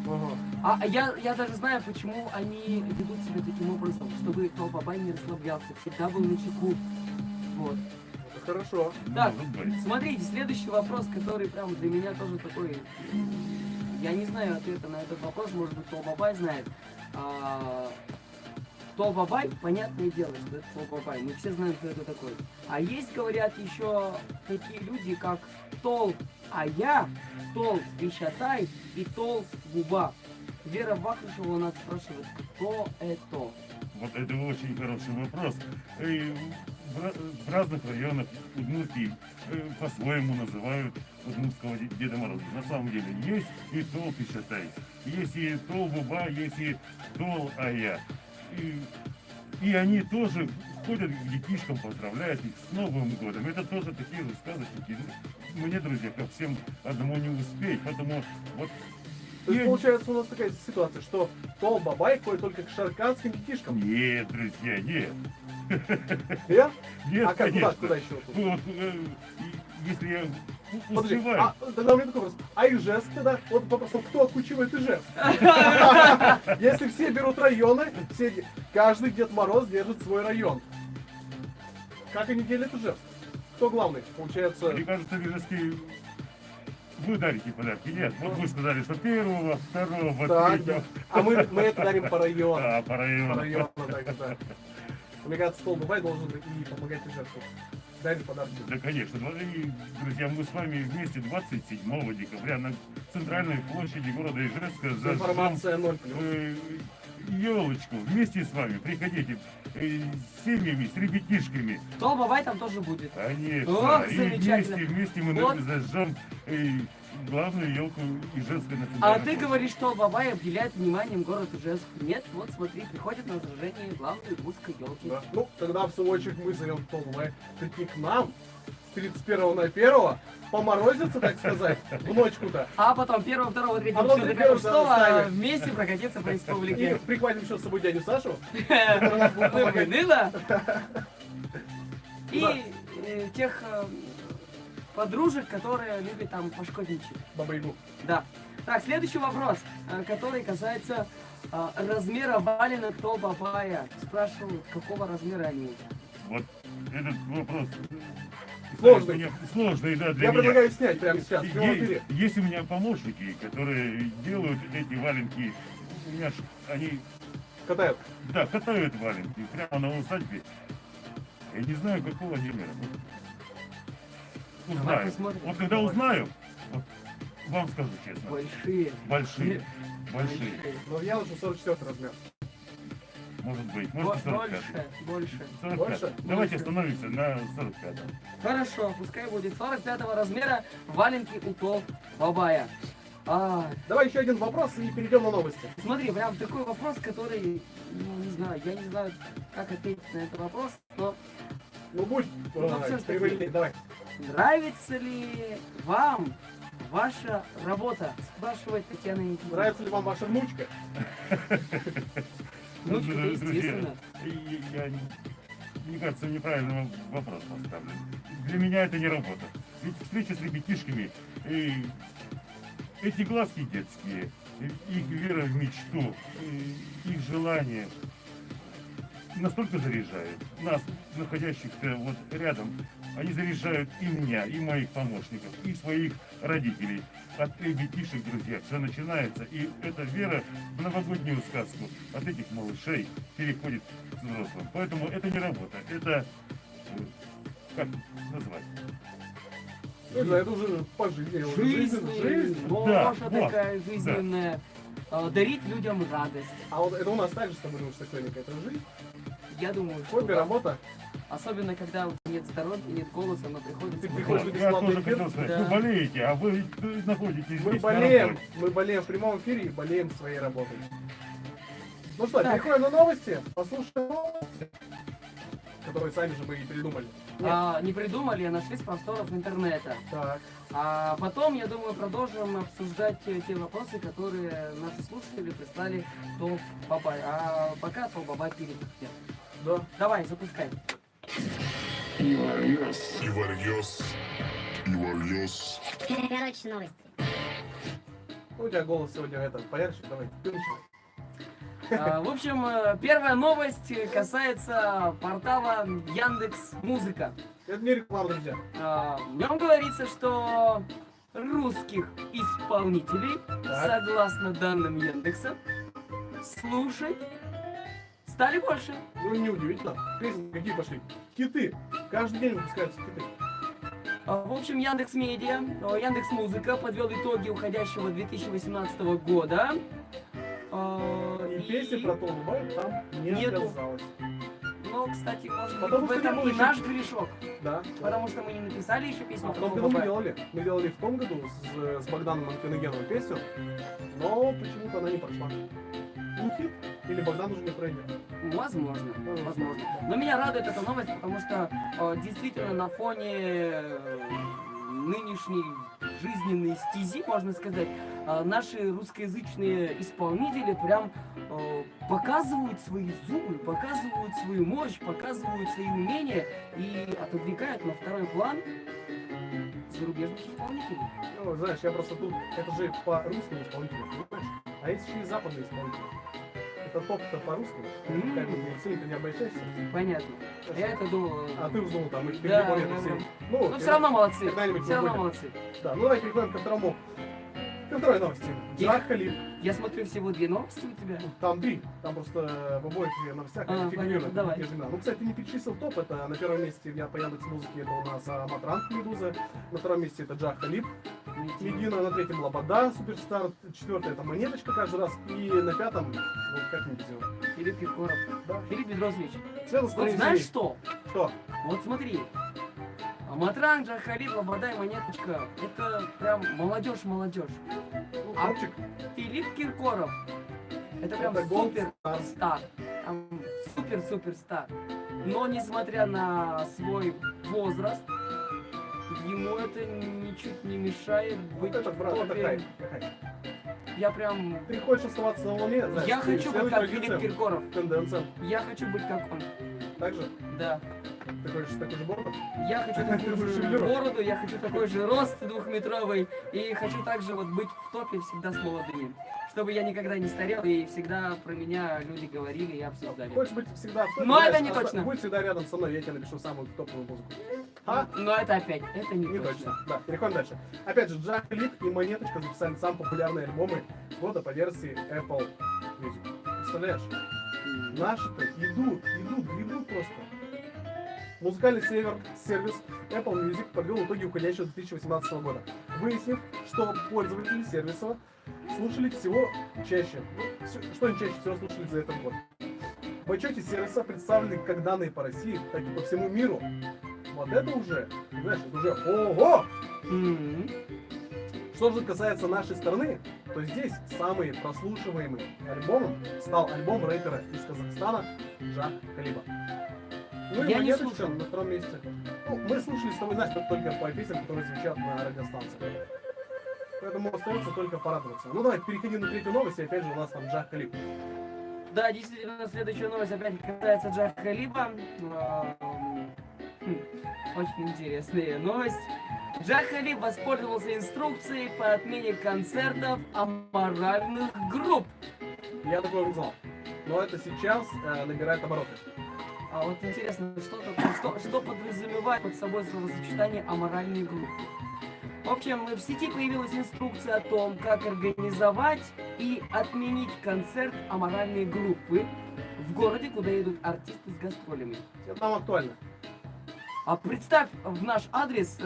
Ага. А я даже знаю, почему они ведут себя таким образом, чтобы Тол Бабай не расслаблялся, всегда был на чеку. Вот. Это хорошо. Так, Может быть. смотрите, следующий вопрос, который прям для меня тоже такой... Я не знаю ответа на этот вопрос, может быть, Тол Бабай знает. Тол Бабай, понятное дело, что это Тол Бабай, мы все знаем, кто это такой. А есть, говорят, еще такие люди, как Тол Ая, Тол Ищатай и Тол Губа. Вера Вахрушева у нас спрашивает, кто это? Вот это очень хороший вопрос. И в разных районах Удмуртии по-своему называют удмуртского Деда Мороза. На самом деле есть и Тол Пишатай, есть и Тол Буба, есть и Тол Ая. И они тоже ходят к детишкам, поздравляют их с Новым годом. Это тоже такие же сказочники. Мне, друзья, ко всем одному не успеть, поэтому вот То есть, получается, у нас такая ситуация, что Тол Бабай ходит только к шарканским детишкам. Нет, друзья, нет. Нет? Нет, А как, конечно. куда еще? Ну, вот, если я Подожди, успеваю... тогда у меня такой вопрос. А Ижевск тогда? Вот вопрос, кто окучивает Ижевск? Если все берут районы, каждый Дед Мороз держит свой район. Как они делят Ижевск? Кто главный? Получается... Мне кажется, Лежевский... Вы дарите подарки? Нет. Вот вы сказали, что первого, второго, Так, третьего. да. А мы это дарим по району. А, по По району. району, так, да. Мне кажется, Тол Бабай должен и помогать Ижевску. Дарить подарки. Да, конечно. Ну, и, друзья, мы с вами вместе 27 декабря на центральной площади города Ижевска зажжем Информация 0+. елочку. Вместе с вами приходите с семьями, с ребятишками. Тол Бабай там тоже будет. Конечно. Ох, И замечательно. вместе мы Вот. зажжем главную елку Ижевска на А центральной ты площади. говоришь, что Бабай обделяет вниманием город Ижевск. Нет, вот смотри, приходит на сражение главной русской елки. Да. Ну, тогда в свою очередь мы зовем Тол Бабай прийти к нам с 31 на 1, поморозиться, так сказать, в ночку-то. А потом 1, 2, 3, А потом 4, 1, 5, 6 ставим. вместе прокатиться по И республике. прихватим еще с собой дядю Сашу. Да. И Да. тех подружек, которые любят там пошкодничать. Баба-Ягу. Да. Так, следующий вопрос, который касается размера валенок Тол Бабая. Спрашивают, какого размера они. Вот этот вопрос Сложный. Сложный, да, для Я меня. предлагаю снять прямо сейчас, в прямом эфире. Есть у меня помощники, которые делают эти валенки. У меня они, Катают. да, катают валенки прямо на усадьбе. Я не знаю, какого размера. Давай Узнаю. посмотрим. Вот когда узнаю, вот, вам скажу честно. Большие. Большие. Большие. Но я уже 44 размер. Может быть. Может 45. Больше. 45. Больше? Давайте Больше. остановимся на 45. Хорошо, пускай будет 45 размера валенки у Тол Бабая. Давай еще один вопрос и перейдем на новости. Смотри, прям такой вопрос, который, ну, не знаю, я не знаю, как ответить на этот вопрос, но Ну будь всё ж таки. прямолинейный, давай. нравится ли вам ваша работа? Спрашивает Татьяна Никитина. Нравится ли вам ваша внучка? Ну, Друзья, естественно. я, мне кажется, неправильный вопрос поставлен. Для меня это не работа. Ведь встреча с ребятишками, эти глазки детские, их вера в мечту, их желание настолько заряжают нас, находящихся вот рядом. Они заряжают и меня, и моих помощников, и своих родителей. От ребятишек, друзья, все начинается. И эта вера в новогоднюю сказку от этих малышей переходит к взрослым. Поэтому это не работа, это, как назвать? Не знаю, это уже по жизни. Жизнь, Жизнь. Да, Ложа вот, такая жизненная. Дарить людям радость. А вот это у нас также с тобой научная клиника. Это жизнь, Я думаю, что хобби, да. работа. Особенно, когда у тебя нет здоровья, нет голоса, но приходится... Ты Вот, приходишь на я бесплатный тоже эфир. хотел сказать, Да. вы болеете, а вы находитесь Мы здесь на болеем. работе. Мы болеем в прямом эфире и болеем своей работой. Ну что, Так. переходим на новости. Послушаем новости, которые сами же мы и придумали. Нет. Не придумали, а нашли с просторов интернета. Так. А потом, я думаю, продолжим обсуждать те вопросы, которые наши слушатели прислали Тол Бабай. А пока Тол Бабай перед. Да. Давай, запускай. Короче, новости. Ну, у тебя голос сегодня поярче. Давай, ты начинай. В общем, первая новость касается портала Яндекс Музыка. Это не реклама, друзья. В нем говорится, что русских исполнителей, Так. согласно данным Яндекса, слушать стали больше. Ну, неудивительно. Песни какие пошли? Хиты. Каждый день выпускаются хиты. В общем, Яндекс Медиа, Яндекс Музыка подвел итоги уходящего 2018 года. И песни про Тол Бабай там не Нету. оказалось. Но, кстати, может быть, Потому в что не этом было и еще- наш грешок. Да. Потому что мы не написали еще песню А в про том Тол году мы Бабая. делали. Мы делали в том году с Богданом Анфиногеновым песню, но почему-то она не прошла. Ну, хит? Или Богдан уже не пройдет. Возможно, возможно. Но меня радует эта новость, потому что действительно на фоне нынешней жизненной стези, можно сказать, наши русскоязычные исполнители прям показывают свои зубы, показывают свою мощь, показывают свои умения и отодвигают на второй план зарубежных исполнителей. Ну, знаешь, я просто тут, это же по русским исполнителям, понимаешь? А есть еще и западные исполнители. Это топ-то по-русски. Как бы сильно не обращайся. Понятно. Я это думал. А ты узнал там, их Да, переборы да, все. да. Ну, Но все равно молодцы. когда-нибудь Все равно мы молодцы. Да, ну давай переходим ко второй новости. Джах Халиб. Я смотрю всего 2 новости у тебя. Там 3. Там просто в обоих новостях понятно, давай. Ну, кстати, ты не перечислил топ. Это на первом месте я по Яндекс.Музыке, это у нас Матранг Медуза. На втором месте это Джах Халиб. Медина, на третьем Лобода, Суперстар. Четвертое это Монеточка каждый раз. И на пятом, вот как-нибудь сделаем. Филипп Киркоров. Да. Филипп Бедросович. Вот Знаешь что? Что? Вот смотри. Матранг, Джах Халиб, Лобода и Монеточка. Это прям молодежь. Ну, А топчик. Филипп Киркоров. Это прям Это суперстар. Супер-суперстар. Но несмотря на свой возраст, ему это ничуть не мешает быть Вот это, в брат, это топе. хайп. Я прям... Ты хочешь оставаться на волне? Знаешь, Я ты хочу быть следуй как традициям, Филипп Киркоров. тенденциям. Я хочу быть как он. Так же? Да. Ты хочешь такой же бород? Я хочу такую же Шевелюра. бороду, я хочу такой же рост 2-метровый. И хочу также вот быть в топе всегда с молодыми. Чтобы я никогда не старел и всегда про меня люди говорили и обсуждали. Хочешь быть всегда в топе, Но это знаешь, не точно. Будь всегда рядом со мной, я тебе напишу самую топовую музыку. А? Но это опять, это не Не точно. точно. Да, переходим дальше. Опять же, Джах Халиб и Монеточка записали самые популярные альбомы года по версии Apple Music. Представляешь? Наши-то гребут просто. Музыкальный сервис Apple Music подвел итоги уходящего 2018 года, выяснив, что пользователи сервиса слушали всего чаще. Что они чаще всего слушали за этот год? В отчете сервиса представлены как данные по России, так и по всему миру. Вот это уже, знаешь, это уже ого! Что же касается нашей страны, то здесь самый прослушиваемый альбомом стал альбом рэпера из Казахстана Джах Халиба. Ну и Я не Монеточка слушал. на втором месте. Ну, мы слушали с тобой, знаешь, только по песням, которые звучат на радиостанции. Поэтому остается только порадоваться. Ну давай, переходи на третью новость, и опять же у нас там Джах Халиб. Да, действительно, следующая новость опять касается Джах Халиба. Очень интересная новость. Джах Халиб воспользовался инструкцией по отмене концертов аморальных групп. Я такого не знал. Но это сейчас набирает обороты. А вот интересно, что подразумевает под собой словосочетание аморальные группы? В общем, в сети появилась инструкция о том, как организовать и отменить концерт аморальной группы в городе, куда идут артисты с гастролями. Это нам актуально. А представь, в наш адрес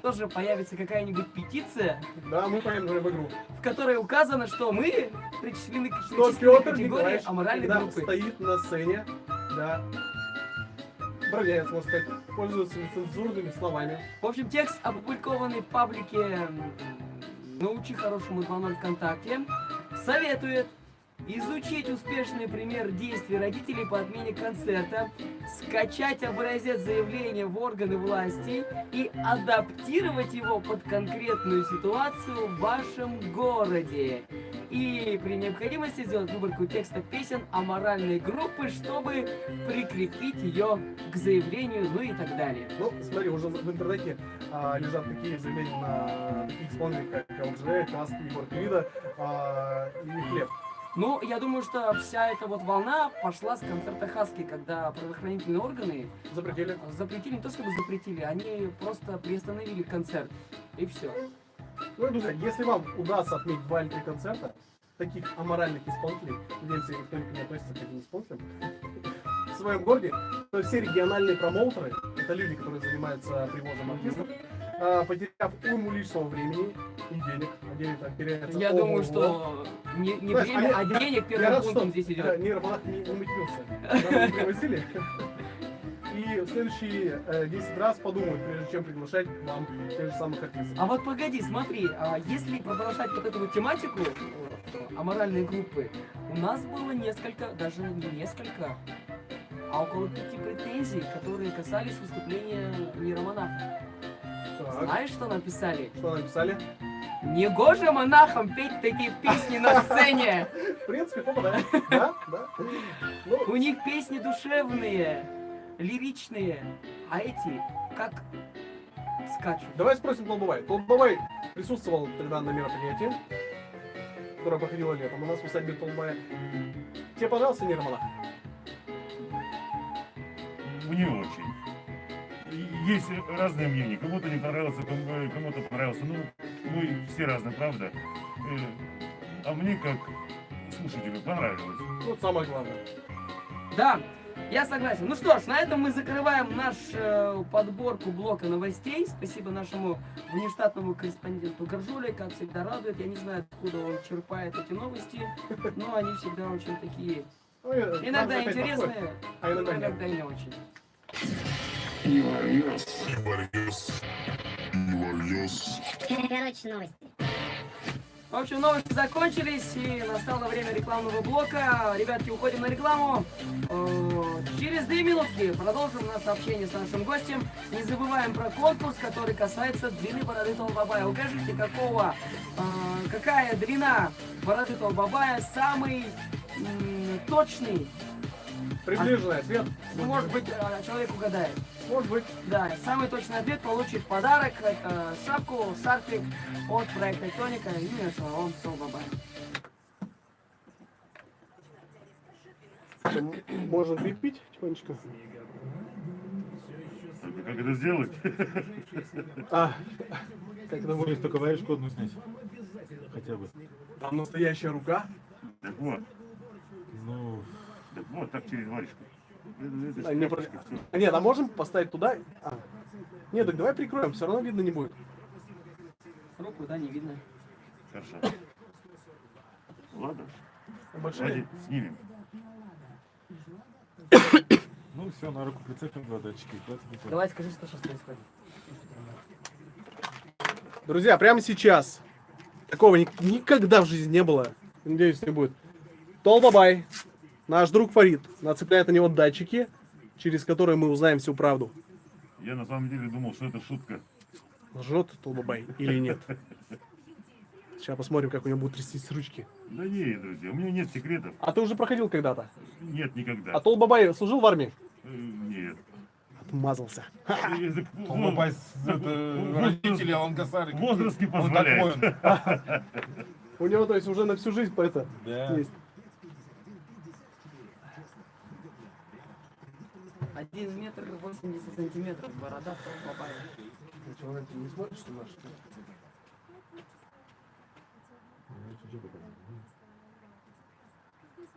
тоже появится какая-нибудь петиция, Да, мы поедем в игру. в которой указано, что мы причислены к Что причислены к Петр категории Николаевич, аморальной когда группы. стоит на сцене, да, бравляется, можно сказать, пользуется нецензурными словами. В общем, текст, опубликованный в паблике «Научи хорошему 2.0 ВКонтакте», советует изучить успешный пример действий родителей по отмене концерта, скачать образец заявления в органы власти и адаптировать его под конкретную ситуацию в вашем городе. И при необходимости сделать выборку текста песен аморальной группы, чтобы прикрепить ее к заявлению, ну и так далее. Ну, смотри, уже в интернете лежат такие заявления на таких исполнителей, как ЛЖ, Каски, Егор Крида и Хлеб. Ну, я думаю, что вся эта вот волна пошла с концерта Хаски, когда правоохранительные органы Запретили. не то чтобы запретили, они просто приостановили концерт. И все. Ну, друзья, если вам удастся отметить 2 или 3 концерта таких аморальных исполнителей, надеемся, никто не относится к этим исполнителям, в своем городе, то все региональные промоутеры, это люди, которые занимаются привозом артистов, потеряв уйму личного времени и денег, а денег там теряется. Я думаю, что не Знаешь, время, а денег я первым рад, пунктом что здесь идет. нейромонах не матерился. Нам не привозили. И в следующие 10 раз подумают, прежде чем приглашать к вам тех же самых артистов. А вот погоди, смотри, если продолжать вот эту вот тематику аморальной группы, у нас было несколько, даже не несколько, а около 5 претензий, которые касались выступления нейромонаха. Так, Знаешь, что написали? что написали? Негоже монахам петь такие песни на сцене. В принципе, попадает. Да, да. Ну, У них песни душевные, лиричные, а эти как скачут. давай спросим Толбабай. Толбабай присутствовал тогда на мероприятии, которое проходило летом у нас в усадьбе Толбая. Тебе понравился нейромонах? Мне очень. Есть разные мнения. Кому-то не понравился, кому-то понравился. Ну, мы все разные, правда? А мне, как слушателю, понравилось. Вот самое главное. Да, я согласен. Ну что ж, на этом мы закрываем нашу подборку блока новостей. Спасибо нашему внештатному корреспонденту Горжуле, как всегда радует. Я не знаю, откуда он черпает эти новости, но они всегда очень такие, Ну, иногда нам опять интересные, подходит, а иногда нет. иногда и не очень. Короче, новости. В общем, новости закончились, и настало время рекламного блока. Ребятки, уходим на рекламу. Через 2 минутки продолжим наше общение с нашим гостем. Не забываем про конкурс, который касается длины бороды Толбабая. Укажите, какая длина бороды Толбабая самый точный. Приближенный ответ. Ну, может быть, человек угадает. Может быть. Да, самый точный ответ получит подарок. Это шапку, шарфик от проекта Тоника имени самого Толбабая. Можно припить тихонечко. Как это сделать? А, как это Есть будет? только варежку одну снять. Хотя бы. Там настоящая рука. Так вот, Ну, так через варежку. Это ж А, не кнопочка, про- всё. А, нет, а можем поставить туда? А. Нет, так давай прикроем, все равно видно не будет. Руку, да, не видно. Хорошо. Ладно, Большие. давайте снимем. ну все, на руку прицепим два датчика. И хватит этого. Давай скажи, что сейчас происходит. Друзья, прямо сейчас. Такого никогда в жизни не было. Надеюсь, не будет. Толбабай, наш друг Фарид, нацепляет на него датчики, через которые мы узнаем всю правду. Я на самом деле думал, что это шутка. Лжет Толбабай или нет. Сейчас посмотрим, как у него будут трястись ручки. Да не, друзья, у меня нет секретов. А ты уже проходил когда-то? Нет, никогда. А Толбабай служил в армии? Нет. Отмазался. Толбабай родители Алангасары. Возраст не Он как позволяет. воин. У него, то есть, уже на всю жизнь по это Да. есть. 1 метр 80 сантиметров борода Толбабая. Человек, ты не смотришь, что наш?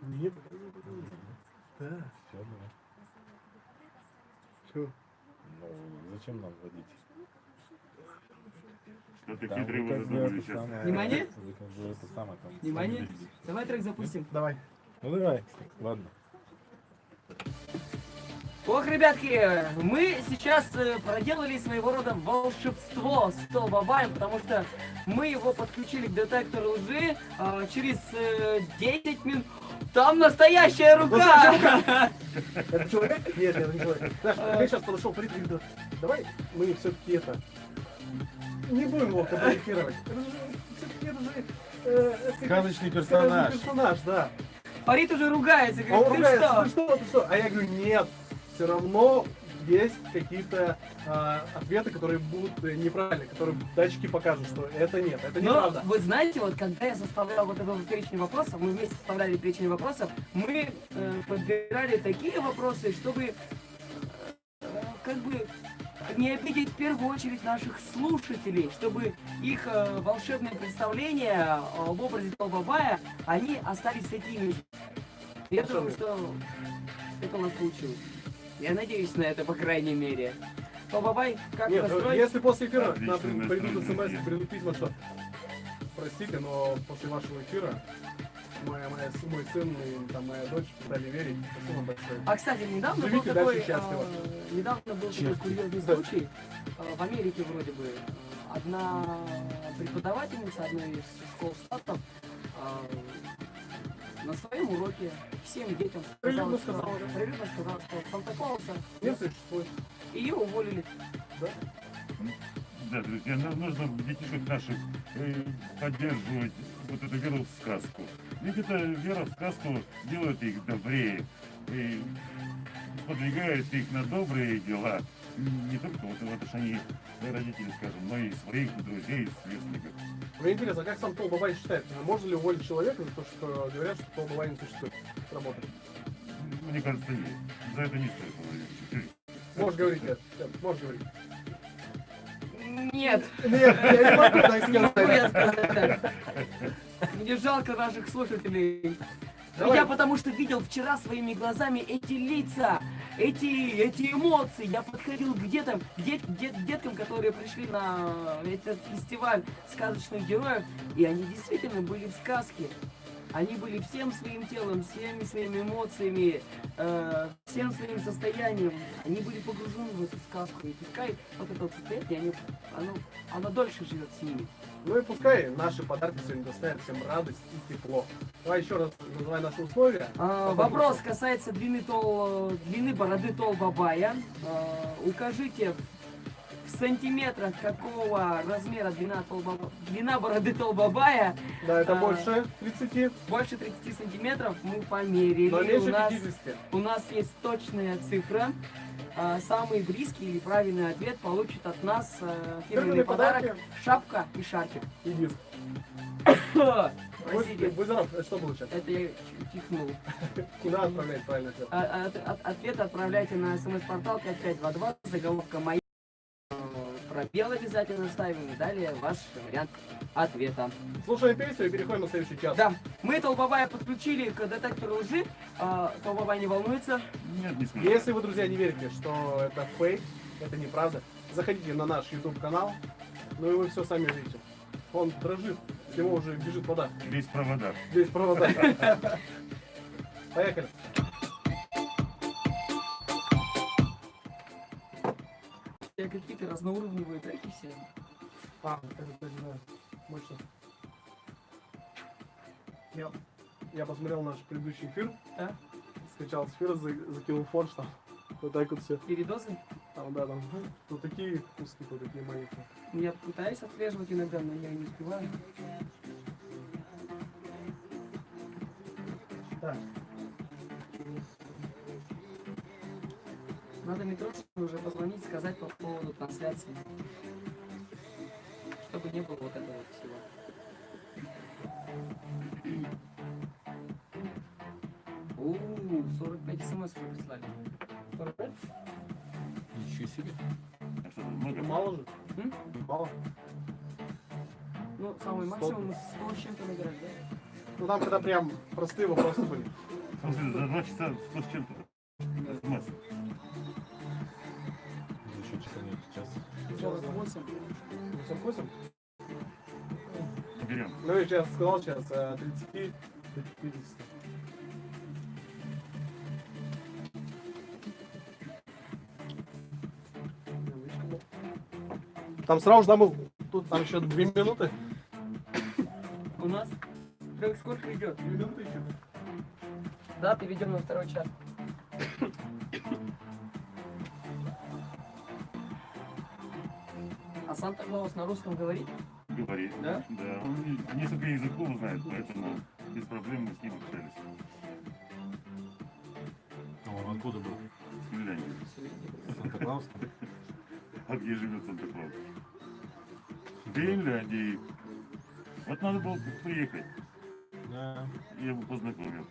Нет. Да. Все, да. Чё? Ну, зачем нам водить? Что-то Там хитрые вы как бы задумали это сейчас. самое- Внимание. вы как бы это самое там. Внимание. Давай трек запустим. Давай. Ну давай, ладно. Ох, ребятки, мы сейчас проделали своего рода волшебство с Толбабаем, потому что мы его подключили к детектору лжи через 10 минут. Там настоящая рука! Это человек? Нет, это не человек. Знаешь, я сейчас подошел Фарид и говорит, давай мы все-таки это... Не будем его фотографировать. Это же все-таки это же... это Сказочный сказочный персонаж. персонаж, да. Фарид уже ругается, А он говорит, ты ругается, что? ты что? А я говорю, нет, все равно есть какие-то ответы, которые будут неправильные, которые датчики покажут, что это нет, это Но неправда. вы знаете, вот когда я составлял вот этот перечень вопросов, мы вместе составляли перечень вопросов, мы подбирали такие вопросы, чтобы как бы не обидеть в первую очередь наших слушателей, чтобы их волшебные представления об образе Толбабая, они остались такими же. Я думаю, что это у нас получилось. Я надеюсь на это, по крайней мере. Толбабай, как Нет, настрой? если после эфира Отлично нам придут настроение. смс, придут письма, что простите, но после вашего эфира мой сын и там, моя дочь стали верить. Спасибо вам большое. А, кстати, недавно был Живите такой, дальше счастливо. недавно был такой курьезный случай. В Америке вроде бы одна преподавательница одной из школ штатов на своем уроке всем детям Прилюдно сказала, что Санта-Клауса Не существует. ее уволили. Да? Да, друзья, нам нужно детишек наших поддерживать вот эту веру в сказку. Ведь эта вера в сказку делает их добрее и сподвигает их на добрые дела. Не только вот в отношении родителей, скажем, но и своих друзей, сверстников. Мне интересно, как сам Толбабай считает, можно ли уволить человека за то, что говорят, что Толбабай не существует с работы? Мне кажется, нет. За это не стоит говорить. Можешь говорить, нет. Можешь говорить. Нет, Нет, я не могу так не могу я сказать. сказать так. Мне жалко наших слушателей. Давай. Я потому что видел вчера своими глазами эти лица, эти эмоции. Я подходил к деткам, которые пришли на этот фестиваль сказочных героев, и они действительно были в сказке. Они были всем своим телом, всеми своими эмоциями, всем своим состоянием. Они были погружены в эту сказку. И пускай вот это вот состояние, оно дольше живет с ними. Ну и пускай наши подарки сегодня доставят всем радость и тепло. Давай еще раз называй наши условия. Вопрос касается длины бороды Толбабая. Укажите в сантиметрах, какого размера длина бороды Толбабая. Да, это больше 30. Больше 30 сантиметров мы померили. Но меньше у 50. нас есть точная цифра. Самый близкий или правильный ответ получит от нас фирменный подарок. подарки. Шапка и шарфик. И диск. Простите, Будь здоров, это что получается? это я чихнул. Куда отправлять правильный ответ? Ответ отправляйте на смс-портал 5522, заголовка «Мои». Пробел обязательно ставим и далее ваш вариант ответа. Слушаем песню и переходим на следующий час. Да, мы Толбабая подключили к детектору лжи. Толбабай не волнуется. Нет, не смешно. Если вы, друзья, не верите, что это фейк, это неправда, заходите на наш YouTube канал, ну и вы все сами увидите. Он дрожит, с него уже бежит вода. Весь провода. Здесь провода. Поехали. Какие-то разноуровневые треки все. Это, кстати, да, мощно. Я посмотрел наш предыдущий эфир, Да? скачал с эфира, закинул форш там. Вот так вот все. Передозы? Там, да, там. То такие куски, то такие маленькие. Я пытаюсь отслеживать иногда, но я не успеваю. Так. Надо Митрошину уже позвонить, сказать по поводу трансляции. Чтобы не было вот этого вот всего. Ууу, 45 смс уже прислали. 45? Ничего себе. А что, много? Мало же? М? Мало. Ну, самый максимум мы 100 с чем-то набирали, да? Ну там когда прям простые вопросы были. В смысле, за 2 часа 100 с чем-то? СМС. Еще часа нет, час. 48. 48? Берем. Ну я сейчас сказал сейчас 30 до 50. Там сразу же там был. Тут там еще 2 минуты. У нас? Сколько идет? 2 минуты еще. Да, перейдем на второй час. А Санта-Клаус на русском говорит? Говорит. Да? Да, он несколько языков знает, поэтому без проблем мы с ним общались. А он откуда был? С Финляндии. Санта-Клаус? А где живет Санта-Клаус? В Финляндии. Вот надо было приехать. Да. Я бы познакомил.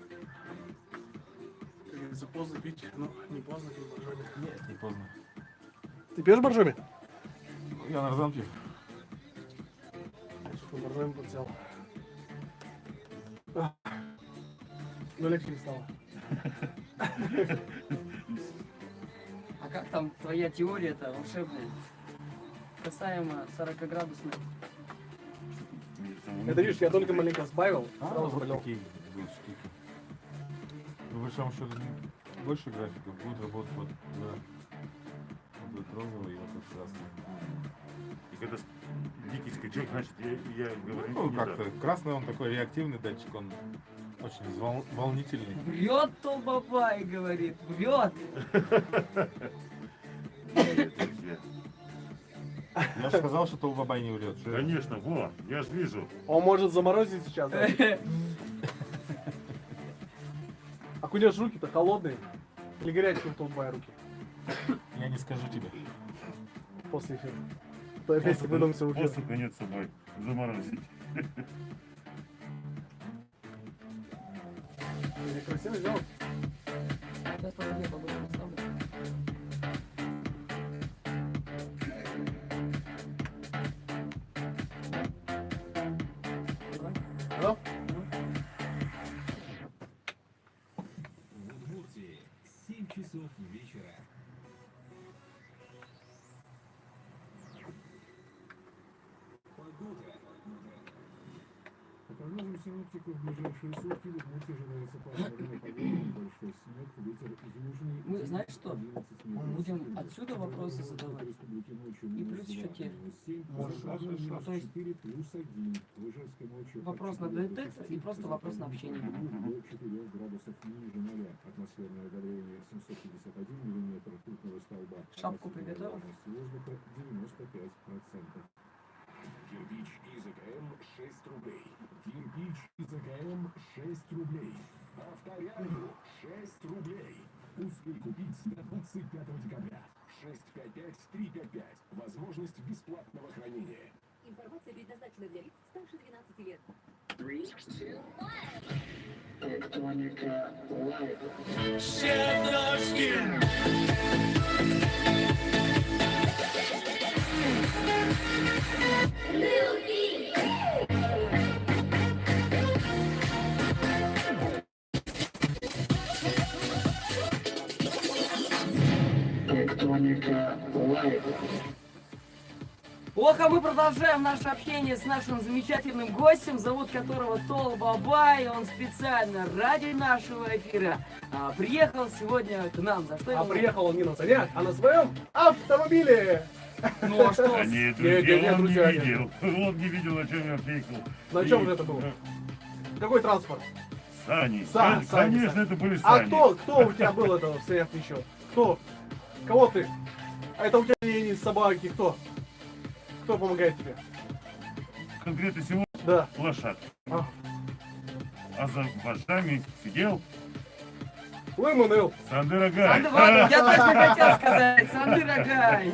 Как говорится, поздно пить, но не поздно пить боржоми. Нет, не поздно. Ты пьешь боржоми? Я нарзан пью. Что боржоми подсел. Но легче не стало. А как там твоя теория-то волшебная? Касаемо 40-градусной. Это видишь, я только маленько сбавил, А, сразу вот заболел. такие будут штуки. Ну, в большом счете больше графиков будет работать вот, да. Вот этот розовый и вот этот красный. И когда дикий скачок, значит, я говорю, Ну, не как-то красный он такой реактивный датчик, он очень волнительный. Врет Толбабай, говорит, врет. Друзья. Я же сказал, что Толбабай не врет. Конечно, во, я же вижу. Он может заморозить сейчас. Да? А куда же руки-то холодные? Или горячие у Толбая руки? Я не скажу тебе. После эфира. То опять выдам все в эфир. После конец собой заморозить. Красиво сделал? Сейчас подожди, побольше поставлю. Да? В Удмуртии 7 часов вечера. Погода. По прогнозам синоптиков, в ближайшие сутки в Удмуртии ожидается пасмурная погода, небольшой снег, ветер южный. Мы, знаешь что, мы будем отсюда вопросы задавать. И плюс еще те. То есть вопрос на детектор и просто вопрос на общение. До 4 градусов ниже 0. Атмосферное давление 751 миллиметр ртутного столба. Шапку приготовил? Влажность воздуха 95%. Кирпич из АКМ 6 рублей. Кирпич из АКМ 6 рублей. Повторяю, 6 рублей. Успей купить до 25 декабря. 655-355. Возможность бесплатного хранения. Информация предназначена для лиц старше 12 лет. Тектоника Лайв. Тектоника Лайв. Ох, а мы продолжаем наше общение с нашим замечательным гостем, зовут которого Толбабай. Он специально ради нашего эфира приехал сегодня к нам. За что А ему- приехал он не на санях, а на своем автомобиле. Ну а что? А нет, Нет, друзья, он не друзья, нет. видел. Он не видел, о чем я приехал. На чем И- же это было? Какой транспорт? Сани. Сани, Конечно, сани. это были А сани. кто у тебя был это в санях еще? Кто? Кого ты? А это у тебя не собаки, кто? Кто помогает тебе? Конкретно сегодня Да. лошадка. А. А за вождами сидел Лыманыл. Сандырагай. Я точно хотел сказать, Сандырагай.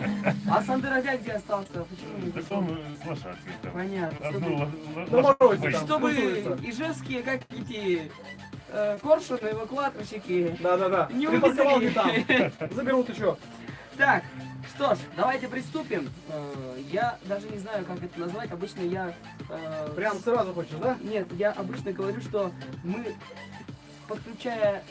А Сандырагай где остался? Почему не Так пришел? он с лошадкой там. Понятно. Одну Чтобы, На морозе лошадку там. чтобы тусуется. ижевские, как эти коршуны, эвакуаторщики. Да-да-да. Не Припарковал не увидели. там. Заберут еще. Так, что ж, давайте приступим. Я даже не знаю, как это назвать. Обычно я... Прям сразу хочешь, да? Нет, я обычно говорю, что мы, подключая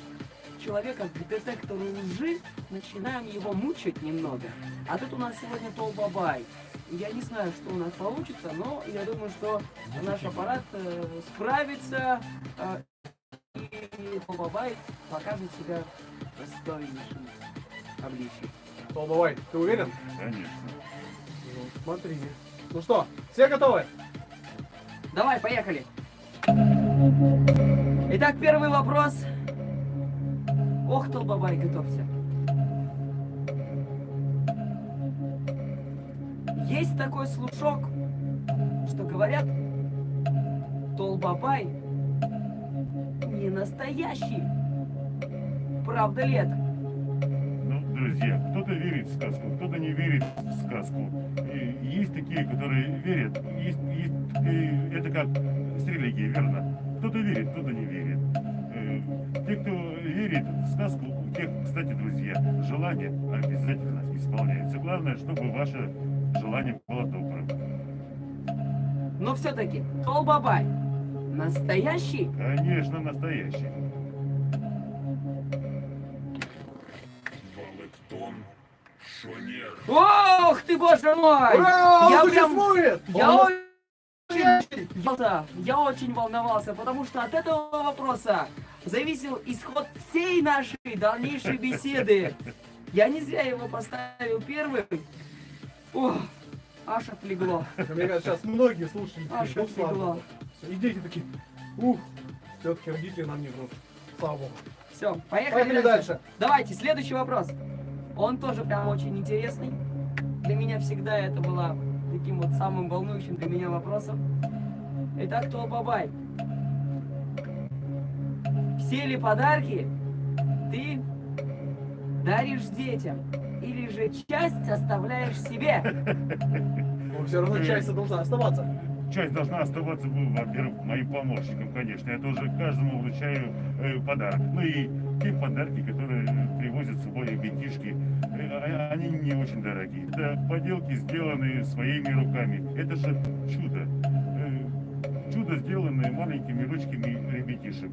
человека к детектору лжи, начинаем его мучить немного. А тут у нас сегодня Толбабай. Я не знаю, что у нас получится, но я думаю, что наш аппарат справится, и Толбабай покажет себя в достойнейшем обличии. Толбавай, ты уверен? Конечно. Ну, смотри. Ну что, все готовы? Давай, поехали. Итак, первый вопрос. Ох, Толбабай, готовься. Есть такой слушок, что говорят, Толбабай не настоящий. Правда ли это? Ну, друзья, кто-то верит в сказку, кто-то не верит в сказку. И есть такие, которые верят. Это как с религией, верно? Кто-то верит, кто-то не верит. Те, кто верит в сказку, у тех, кстати, друзья, желание обязательно исполняется. Главное, чтобы ваше желание было добрым. Но все-таки Толбабай настоящий? Конечно, настоящий. Ох ты, боже мой! Ура! Я Он прям- существует! Я очень волновался, потому что от этого вопроса зависел исход всей нашей дальнейшей беседы. Я не зря его поставил первым. Ох, аж отлегло. Мне кажется, сейчас многие слушатели Аж такие, ну, слава отлегло. Богу. И дети такие, ух, все-таки родители нам не врут. Слава Богу. Все, поехали, Поехали дальше. Давайте, следующий вопрос. Он тоже прям очень интересный. Для меня всегда это была таким вот самым волнующим для меня вопросом. Итак, Толбабай, все ли подарки ты даришь детям? Или же часть оставляешь себе? Но все равно часть должна оставаться. Часть должна оставаться, во-первых, моим помощникам, конечно. Я тоже каждому вручаю подарок. Ну и те подарки, которые привозят с собой ребятишки, они не очень дорогие. Это поделки, сделанные своими руками. Это же чудо. Чудо, сделанное маленькими ручками ребятишек.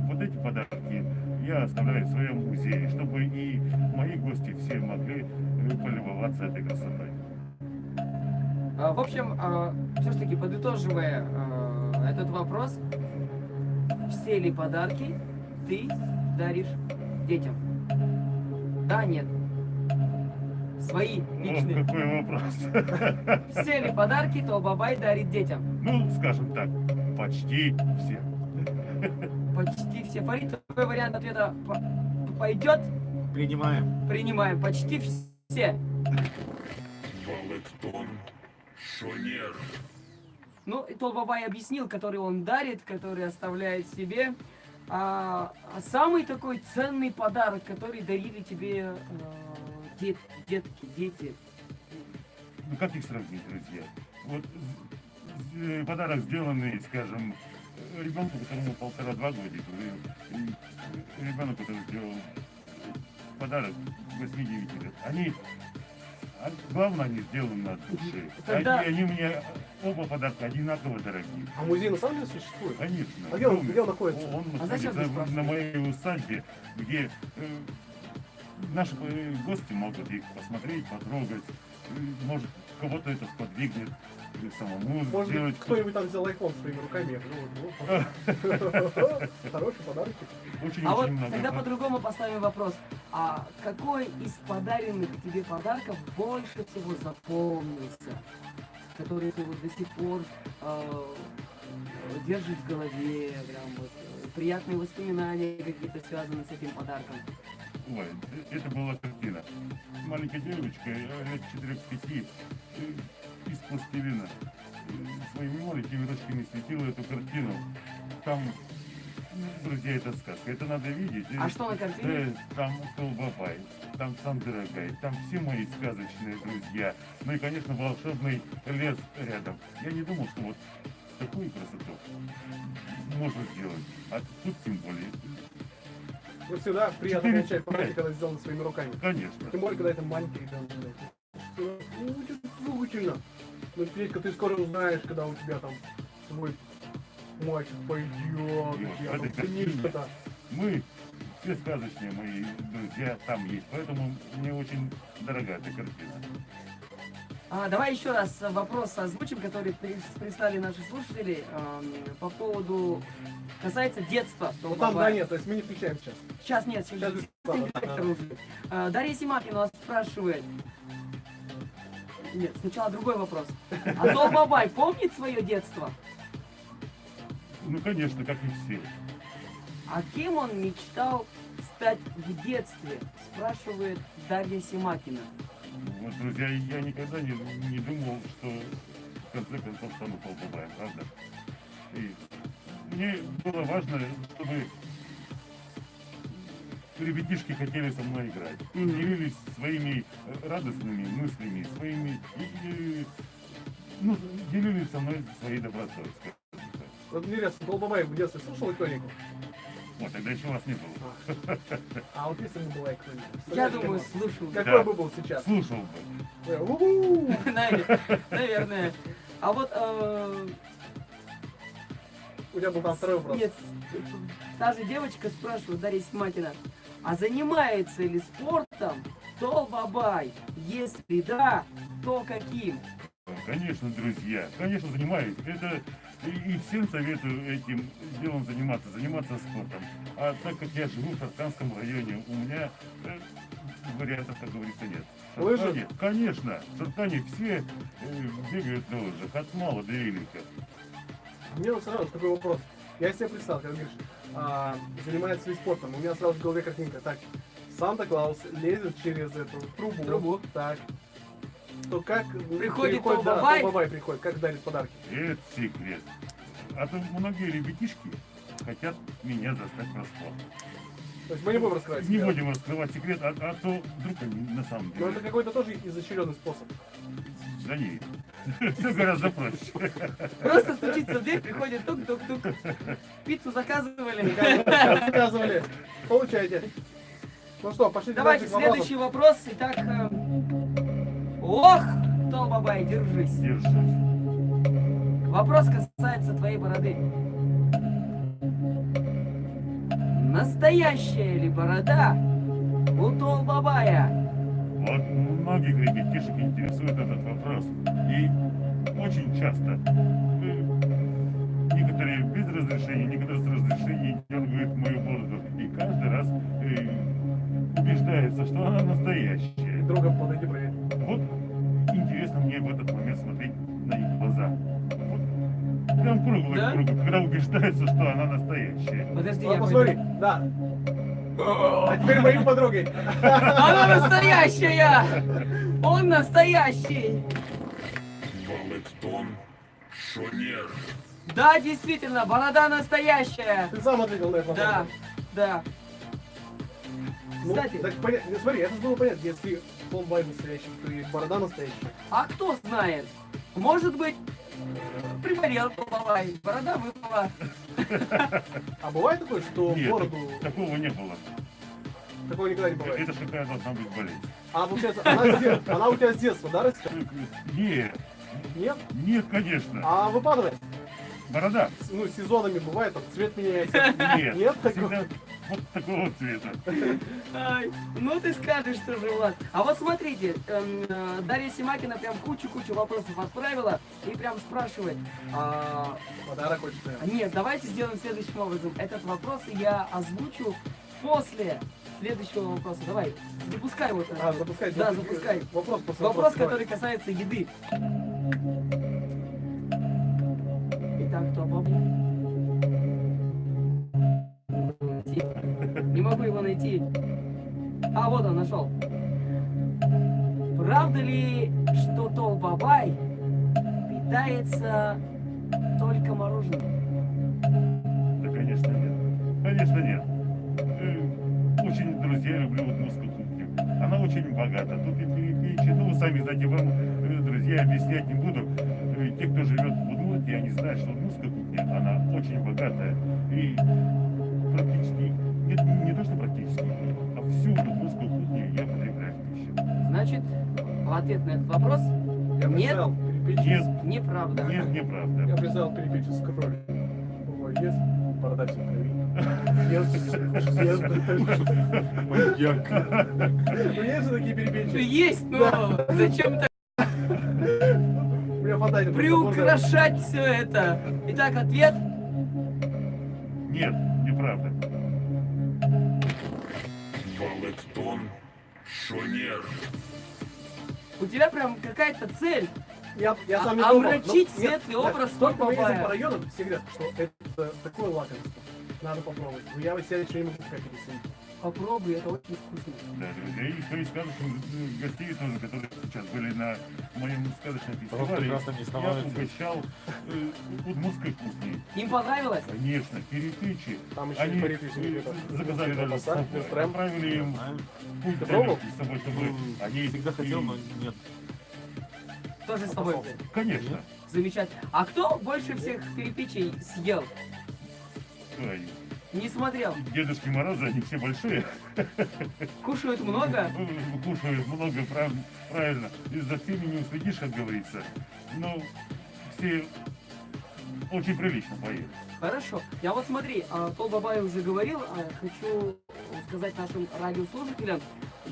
Вот эти подарки я оставляю в своем музее, чтобы и мои гости все могли полюбоваться этой красотой. В общем, все-таки подытоживая этот вопрос, все ли подарки ты даришь детям? Да, нет. Свои личные. Вот какой вопрос. Все ли подарки Толбабай дарит детям? Ну, скажем так, почти все. Почти все. Фарид, твой вариант ответа пойдет? Принимаем. Принимаем. Почти все. Ну, и Толбабай объяснил, который он дарит, который оставляет себе. А самый такой ценный подарок, который дарили тебе детки, дети. Ну, как их сравнить, друзья? Вот подарок, сделанный, скажем, ребенку, которому 1,5-2 годика, и ребенок, который сделал подарок 8-9 лет. Главное, они сделаны от души. Тогда- Они мне оба подарка одинаково дорогие. А музей на самом деле существует? Конечно. А где он находится? Он А зачем ты находится спрашиваешь? на моей усадьбе, где наши гости могут их посмотреть, потрогать. Может, кого-то это сподвигнет самому Может сделать. быть, кто-нибудь там взял iPhone своими руками. Хороший подарочек. Очень-очень А вот много. тогда по-другому поставим вопрос. А какой из подаренных тебе подарков больше всего запомнился? Который ты вот до сих пор держишь в голове, прям вот, приятные воспоминания какие-то связаны с этим подарком? Ой, это была картина. Маленькая девочка, лет 4-5, из пластилина, своими маленькими ручками светила эту картину. Там, друзья, это сказка, это надо видеть. А что на картине? Там Толбабай, там Сандырагай, там все мои сказочные друзья. Ну и, конечно, волшебный лес рядом. Я не думал, что вот такую красоту можно сделать. А тут тем более. Ну, всегда приятно 4, получать подарки, 5. когда сделано своими руками. Конечно. Тем более, когда это маленький ребенок. Очень трогательно. Ну, Петька, ты скоро узнаешь, когда у тебя там свой мальчик пойдет, я там это книжка-то. Мы все сказочные мои друзья там есть, поэтому мне очень дорога эта картина. Давай еще раз вопрос озвучим, который прислали наши слушатели по поводу касается детства. Ну там, Толбабая. да, нет, то есть мы не включаем сейчас. Сейчас нет, сейчас Сейчас директор уже. Дарья Симакина вас спрашивает. Нет, сначала другой вопрос. А Толбабай помнит свое детство? Ну, конечно, как и все. А кем он мечтал стать в детстве? Спрашивает Дарья Симакина. Вот, друзья, я никогда не думал, что в конце концов стану Толбабаем, правда? И мне было важно, чтобы ребятишки хотели со мной играть, делились своими радостными мыслями, своими, ну, делились со мной своей добротой. скажем так. Вот интересно, Толбабай в детстве слушал иконику? Вот, тогда еще вас не было. А вот если бы была иконика? Я думаю, слушал. Какой Да. бы был сейчас? Слушал бы. У-у-у! Наверное. А вот... У тебя был там второй вопрос. Нет, та же девочка спрашивает, Дарья Симакина, а занимается ли спортом Толбабай? Если да, то каким? Конечно, друзья, конечно, занимаюсь. Это и всем советую этим делом заниматься спортом. А так как я живу в Шарканском районе, у меня вариантов, как говорится, нет. В Лыжи? Шаркане, конечно, в Шаркане все бегают на лыжах, от мала до велика. Мне вот сразу такой вопрос. Я себе представил, когда говоришь, занимается ли спортом. У меня сразу в голове картинка. Так, Санта-Клаус лезет через эту трубу. Трубу. Так. то как Приходит да, Толбабай? Толбабай приходит, как дарит подарки. Это секрет. А то многие ребятишки хотят меня застать врасплох. То есть мы не будем раскрывать Не секрет. будем раскрывать секрет, а то вдруг они на самом Но деле. это какой-то тоже изощренный способ. Да не. Все гораздо проще. Просто стучится в дверь, приходит тук-тук-тук. Пиццу заказывали. Заказывали. Получайте. Ну что, пошли Давайте дальше к вопросам. следующий вопрос. Итак, ох, Толбабай, держись. Держись. Вопрос касается твоей бороды. Настоящая ли борода у Толбабая? Вот многих ребятишек интересует этот вопрос. И очень часто некоторые без разрешения, некоторые с разрешения дергают мою бороду. И каждый раз убеждается, что она настоящая. Другом подойди проверь. Вот интересно мне в этот момент смотреть на их глаза. Вот. Прям круглый Да? круг, когда убеждается, что она настоящая. Подожди, Вот я посмотри, пойду. да. А теперь моей подругой. Она настоящая! Он настоящий! Валектон Шонер. Да, действительно, борода настоящая! Ты сам ответил на этот вопрос. Да, да. Ну, Кстати, так понятно. Ну, смотри, это же было понятно, если Толбабай настоящий, то и борода настоящая. а кто знает? Может быть, приболел Толбабай, борода выпала. А бывает такое, что Нет, бороду такого не было. такого никогда не бывает? Это ж какая должна быть болезнь. А получается, она у тебя с детства, да, растет? Нет, Нет? нет, конечно. А выпадает? Борода? Ну, сезонами бывает, там цвет меняется. Нет. Нет такого? Всегда вот такого цвета. Ай, ну ты скажешь, что же, Влад. А вот смотрите, Дарья Симакина прям кучу-кучу вопросов отправила и прям спрашивает. Подарок очень наверное. Нет, давайте сделаем следующим образом. Этот вопрос я озвучу после следующего вопроса. Давай, запускай вот это. А, запускай. Да, запускай. Вопрос после Вопрос, вопроса, который касается еды. Итак, кто помнит? Не могу его найти. А, вот он, нашел. Правда ли, что Толбабай питается только мороженым? Да, конечно, нет. Конечно, нет. Очень, друзья, люблю удмуртскую кухню. Она очень богата. Тут и перепечи. Ну, вы сами знаете, вам, друзья, объяснять не буду. Те, кто живет в Удмуртии, они знают, что удмуртская кухня, она очень богатая. И практически, нет, не то, что практически, а всю удмуртскую кухню я потребляю в пищу. Значит, в ответ на этот вопрос Я нет, представил перепечь. Нет, неправда. нет, Я неправда. представил перепечь с кровью. Ой, есть? Борода вся в крови. Нет. Маньяк. Ну, есть же такие перепечи? Есть, но зачем так У меня фантазия просто приукрашать все это? Итак, ответ. Нет, неправда. Валектон Шонер. У тебя прям какая-то цель. Я сам не думал. Омрачить Но нет, светлый образ Только мы ездим Толбабая. по району, все говорят, что это такое лакомство. Надо попробовать. Но я себя еще не могу пока пересидеть. Попробуй, это очень вкусно. Да, друзья, и кто из сказочных гостей тоже, которые сейчас были на моем сказочном Просто фестивале, прекрасно не я становится. угощал удмуртской кухней. Им понравилось? Конечно, перепечи. Там еще Они и перепечи. заказали даже с собой, отправили им путь Ты пробовал? с собой, чтобы они Всегда хотел, но нет. Тоже с тобой. Конечно. Замечательно. А кто больше всех перепечей съел? Кто они? Не смотрел. Дедушки Морозы, они все большие. Кушают много? Кушают много, правильно. И за всеми не уследишь, как говорится. Но все очень прилично поели. Хорошо. Я вот смотри, Толбабай уже говорил, хочу сказать нашим радиослушателям,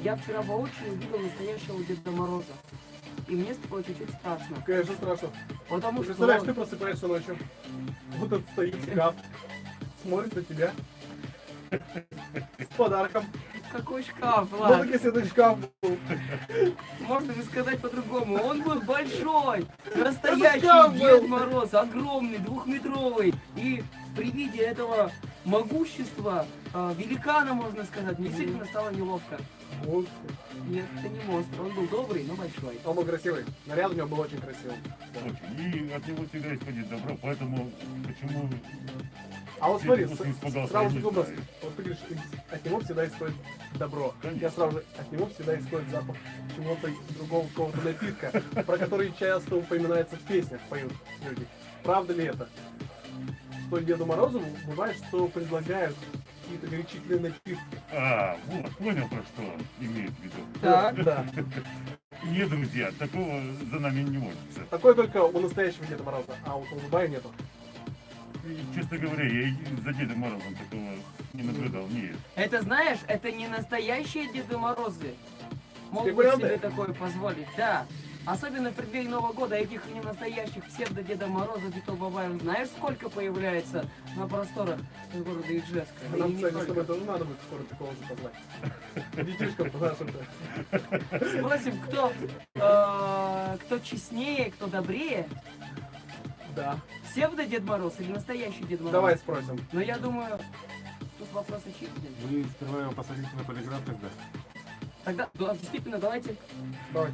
я вчера воочию увидел настоящего Деда Мороза. И мне стало чуть-чуть страшно. Конечно, страшно. Потому Ты что... представляешь, ты просыпаешься ночью. Вот этот стоит шкаф. Смотрит на тебя. С подарком. Какой шкаф, Ну Влад? так если этот шкаф был. Можно же сказать по-другому. Он был большой, шкаф настоящий был. Дед Мороз, огромный, двухметровый. И при виде этого могущества, великана, можно сказать, мне действительно стало неловко. Монстр. Нет, это не монстр, он был добрый, но большой. Он был красивый. Наряд у него был очень красивый. Очень. И от него всегда исходит добро, поэтому почему... А вот смотри, Ты испугался, сразу я же не вопрос. знаю. Вот ты говоришь, от него всегда исходит добро. Конечно. Я сразу же, от него всегда исходит запах чего-то другого, какого-то напитка, про который часто упоминается в песнях, поют люди. Правда ли это? Что Деду Морозу бывает, что предлагают какие-то горячительные напитки. А, вот, понял, про что он имеет в виду. Так. Да. Не, друзья, такого за нами не водится. Такое только у настоящего Деда Мороза, а у Толбая нету. И, честно говоря, я и за Дедом Морозом такого не наблюдал. Нет. Это, знаешь, это не настоящие Деды Морозы. Могут Спекулянты? себе такое позволить, да. Особенно в преддверии Нового года этих ненастоящих псевдо-Деда Морозов и Толбабаев знаешь, сколько появляется на просторах города Ижевска? И Нам, не кстати, с только. тобой тоже надо будет скоро такого же позвать. Детишкам нашим-то. Спросим, кто честнее, кто добрее, Да. псевдо-Дед Мороз или настоящий Дед Мороз? Давай спросим. Но я думаю, тут вопрос очевиден. Вы сперва его посадите на полиграф тогда. Тогда, да, действительно, давайте. Давай.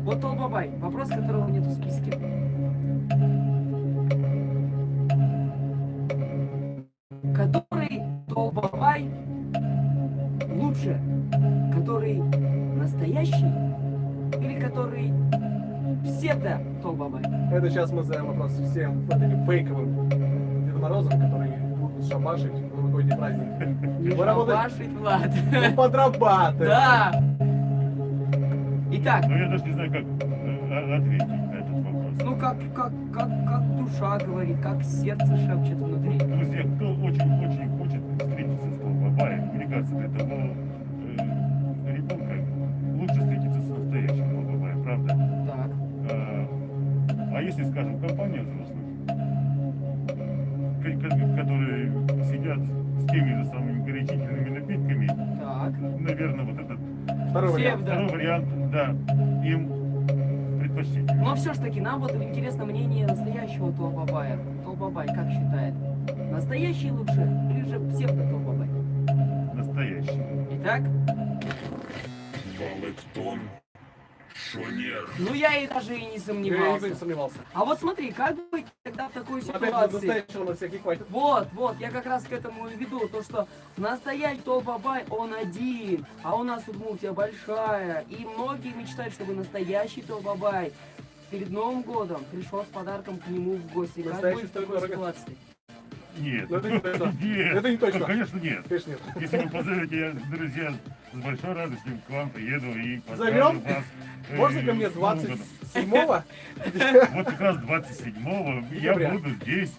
Вот Толбабай, вопрос, которого нет в списке. Который Толбабай лучше? Который настоящий или который псевдо Толбабай? Это сейчас мы задаем вопрос всем вот этим фейковым Дедом Морозом, которые будут шабашить в новогодний праздник. Не Вы работаете? шабашить, Влад. Ну, подрабатывать. Да. Итак, Но я даже не знаю, как ответить на этот вопрос. ну как душа говорит, как сердце шепчет внутри. Друзья, кто очень-очень хочет встретиться с Толбабаем, мне кажется, для того ребенка лучше встретиться с настоящим Толбабаем, правда? Так. А если, скажем, компания взрослых, которые сидят с теми же самыми горячительными напитками, Так. наверное, вот этот Второй вариант. Псевдо. второй вариант, да, им предпочтительнее. Но все ж таки, нам вот интересно мнение настоящего Толбабая. Толбабай как считает? Настоящий лучше или же псевдо-Толбабай? Настоящий. Итак, Валектон Шонер. ну я и даже и не Я не сомневался. сомневался. А вот смотри, как быть тогда в такой Опять же, ситуации? настоящего на всякий хватит. Вот, я как раз к этому и веду, то что настоящий Толбабай, он один, а у нас Удмуртия большая, и многие мечтают, чтобы настоящий Толбабай перед Новым годом пришел с подарком к нему в гости. Как Настоящий быть в такой стоит дорого. ситуации? Нет. Ну, это не точно. Нет. Это не точно. Конечно, нет. Конечно, нет. Если вы позовете, я, друзья, с большой радостью к вам приеду и поздравлю Зовем? вас. Можно ко мне с Новым годом. 27-го? Вот как раз 27-го я Декабря. буду здесь,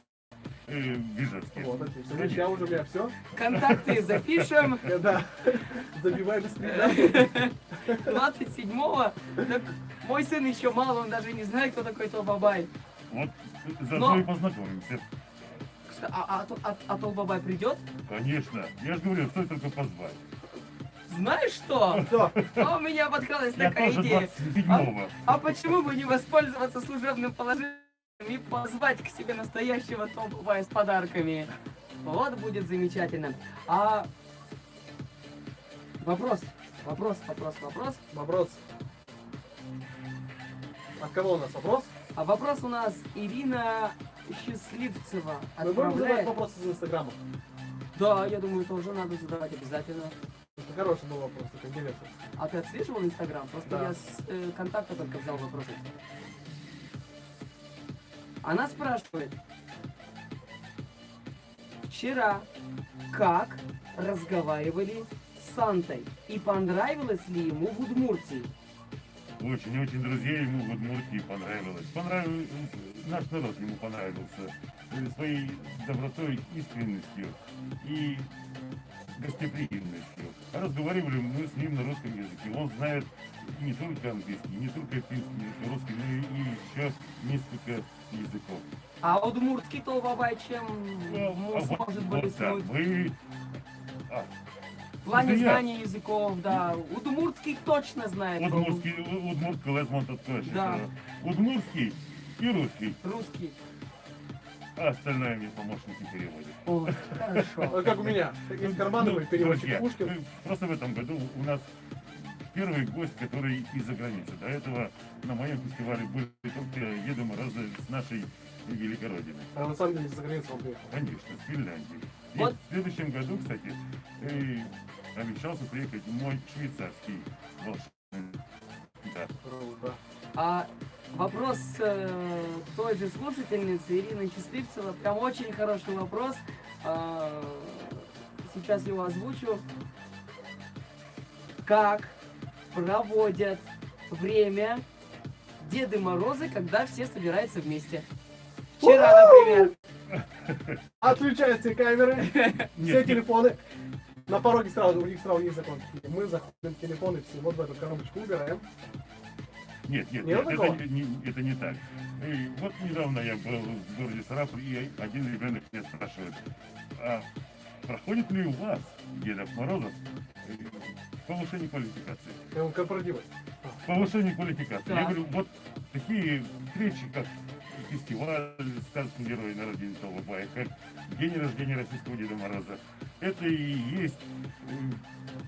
в Ижевске. Вот, отлично. Значит, я уже у меня все. Контакты запишем. Да. Забивай быстрее, да? 27-го. Так мой сын еще мало, он даже не знает, кто такой Толбабай. Вот заодно Но- и познакомимся. А Толбабай придет? Конечно. Я же говорю, стоит только позвать. Знаешь что? Что? А у меня подкралась Я такая тоже идея. 27-го. А почему бы не воспользоваться служебным положением и позвать к себе настоящего Толбабая с подарками? Вот будет замечательно. А вопрос. Вопрос. От кого у нас вопрос? А вопрос у нас Ирина Счастливцева Мы будем задавать отправляет. вопросы из Инстаграма. Да, я думаю, тоже надо задавать обязательно. Это хороший был вопрос, это интересно. А ты отслеживал Инстаграм? Просто Да. я с контакта только взял вопросы. Она спрашивает. Вчера как разговаривали с Сантой? И понравилось ли ему в Удмуртии? Очень-очень друзей ему в Удмуртии понравилось. Наш народ ему понравился своей добротой, искренностью и гостеприимностью. А разговаривали мы с ним на русском языке. Он знает не только английский, не только финский, русский, но и еще несколько языков. А удмуртский Толбабай чем может вот да, блеснуть? вы... В плане это я. знания языков, да. Удмуртский точно знает. Удмуртский, Удмуртский, Лесмонт точно. Да. Удмуртский и русский. Русский. а остальное мне помощники переводят. О, хорошо. Как у меня. Есть кармановый переводчик друзья, Пушкин. просто в этом году у нас первый гость, который из-за границы. До этого на моем фестивале были только Деды Морозы с нашей великой родины. А на самом деле за границу он приехал. Конечно, с Финляндии. И Вот. в следующем году, кстати, обещался приехать мой швейцарский волшебник. Да. Круто. А вопрос той же слушательницы Ирины Счастливцева, прям очень хороший вопрос. Сейчас его озвучу. Как проводят время Деды Морозы, когда все собираются вместе? Вчера, например. Отключаются камеры, все Нет, телефоны. На пороге сразу, у них сразу есть закон. Мы заходим в телефоны все, вот в эту коробочку убираем. Нет, нет, Нет нет, такого? это не так. И вот недавно я был в городе Саратов, и один ребенок меня спрашивает, а проходит ли у вас, Дедов Морозов, повышение квалификации? Я вам корпоративы. Повышение квалификации. Я Так. говорю, вот такие встречи, как фестиваль «Сказки Герои на родине Толбабая», как день рождения российского Деда Мороза, это и есть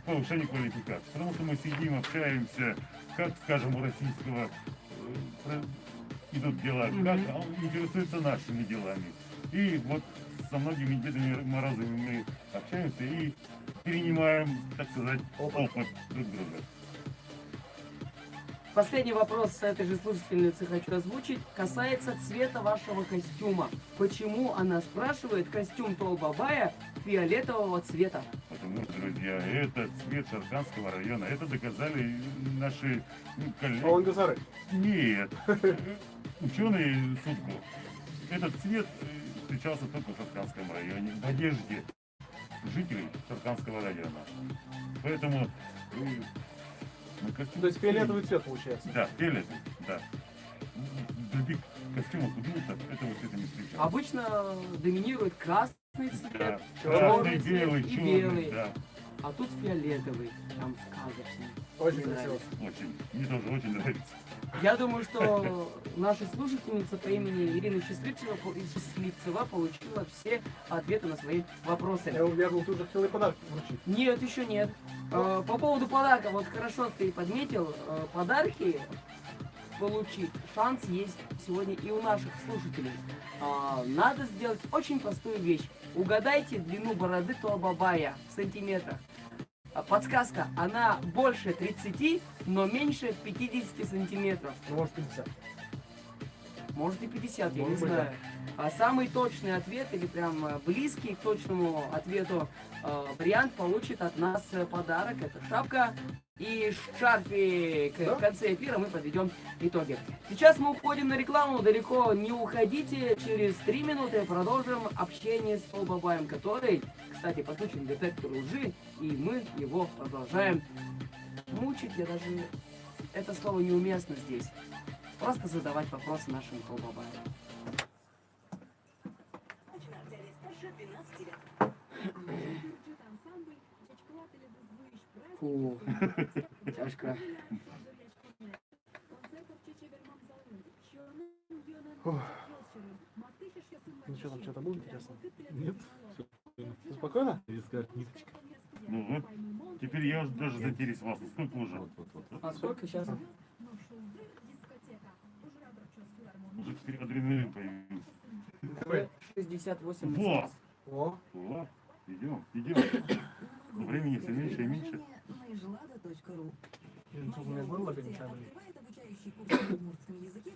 повышение квалификации. Потому что мы сидим, общаемся, как, скажем, у российского идут дела, как он интересуется нашими делами. И вот со многими Дедами Морозами мы общаемся и перенимаем, так сказать, опыт друг друга. Последний вопрос с этой же слушательницы хочу озвучить. Касается цвета вашего костюма. Почему она спрашивает костюм Толбабая фиолетового цвета? Потому что, друзья, это цвет Шарканского района. Это доказали наши коллеги. Олангасары. Нет, ученые Судко. Этот цвет встречался только в Шарканском районе, в одежде жителей Шарканского района. Поэтому на костюме... То есть фиолетовый цвет получается. Да, фиолетовый, да. В других костюмах удмуртов этого цвета не встречалось. Обычно доминирует красный цвет, Да, черный красный, цвет белый, и черный, белый. да, А тут фиолетовый, там сказочный. Очень Мне красиво. нравится. очень. Мне тоже очень нравится. Я думаю, что наша слушательница по имени Ирина Счастливцева получила все ответы на свои вопросы. Я думал, ты уже хотел и подарок вручить. Нет, еще нет. По поводу подарка, вот хорошо ты подметил, подарки получить шанс есть сегодня и у наших слушателей. Надо сделать очень простую вещь. Угадайте длину бороды Толбабая в сантиметрах. Подсказка, она больше 30, но меньше 50 сантиметров. Ну, может, 50. Может и 50, я не Может быть, знаю. А самый точный ответ или прям близкий к точному ответу вариант получит от нас подарок. Это шапка и шарфик. Да? В конце эфира мы подведем итоги. Сейчас мы уходим на рекламу. Далеко не уходите. Через 3 минуты продолжим общение с Толбабаем, который, кстати, подключен к детектору лжи. И мы его продолжаем мучить. Я даже... Это слово неуместно здесь. Просто задавать вопросы нашим Толбабаям. Фу, тяжко. Ну что там, что-то будет интересно? Нет. Ты спокойно? Искать ниточка. Ну вот, теперь я уже даже заинтересовался. Сколько уже? Вот. А сколько сейчас? Уже теперь адреналин появился. Какой? 68. Во! О, Во! Идем. Но времени все меньше и меньше. что-то у меня горло перемешано.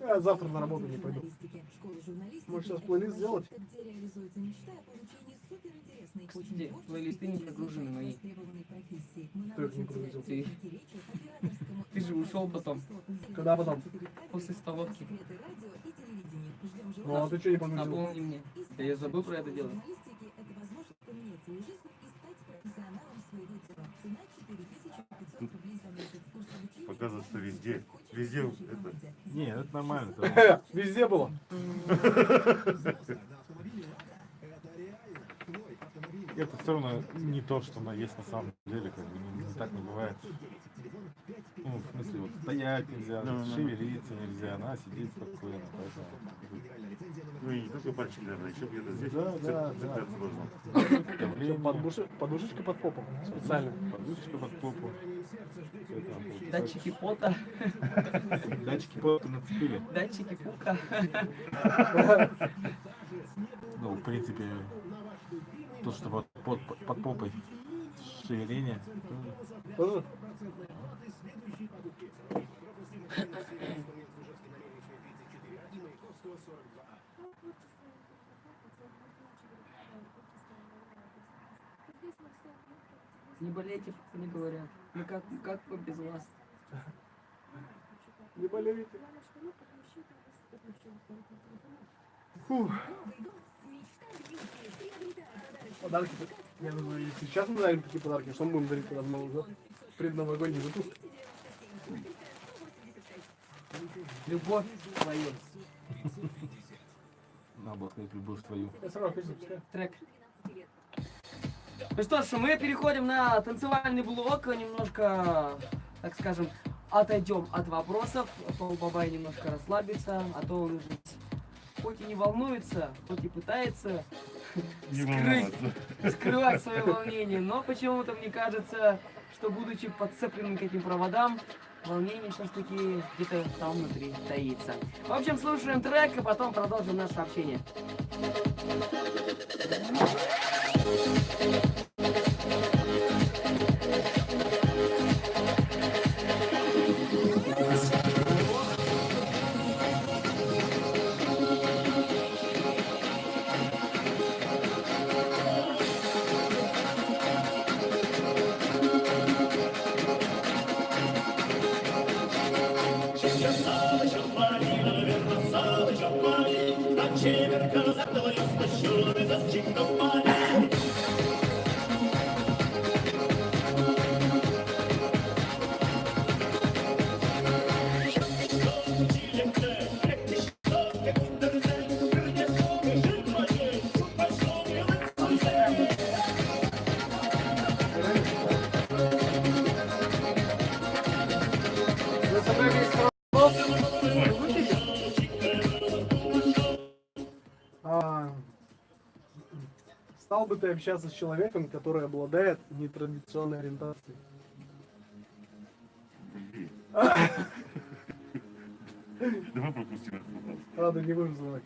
Я завтра на работу не пойду. Может, сейчас плейлист сделать? Где? Плейлисты не прогружены мои. Кто их не прогрузил? Ты же ушел потом, Когда потом? после столовки. Ну, а ты что не погрузил? Напомни мне. Я забыл про это дело. Показывает, что везде это... Не, это нормально. это- Везде было. Это все равно не то, что оно есть на самом деле, как бы не так не бывает. Ну, в смысле, вот стоять нельзя, шевелиться нельзя, она сидит спокойно, поэтому Ну и не только пальчик, наверное, еще где-то здесь Да, да, цепляться должно. Подушечка под попом, специально. Подушечка под попу. Датчики пота, Датчики пота нацепили. датчики пука. Ну, в принципе, то, что под попой шевеление. Тоже? Не болейте, пока не говорят. Ну как вы без вас? Не болеете? Фух. Подарки. Я думаю, и сейчас мы дарим такие подарки. Что мы будем дарить, когда мы уже предновогодний выпуск? Любовь твою. Надо сказать любовь твою. Я сразу песню пускаю. Трек. Ну что ж, мы переходим на танцевальный блок. Немножко, так скажем, отойдем от вопросов. Бабай немножко расслабится, а то он уже хоть и не волнуется, хоть и пытается скрывать свое волнение, но почему-то мне кажется, что будучи подцепленным к этим проводам, волнение все-таки где-то там внутри таится. В общем, слушаем трек, и потом продолжим наше общение. Стал бы ты общаться с человеком, который обладает нетрадиционной ориентацией? Давай пропустим этот вопрос. Ладно, не будем задавать.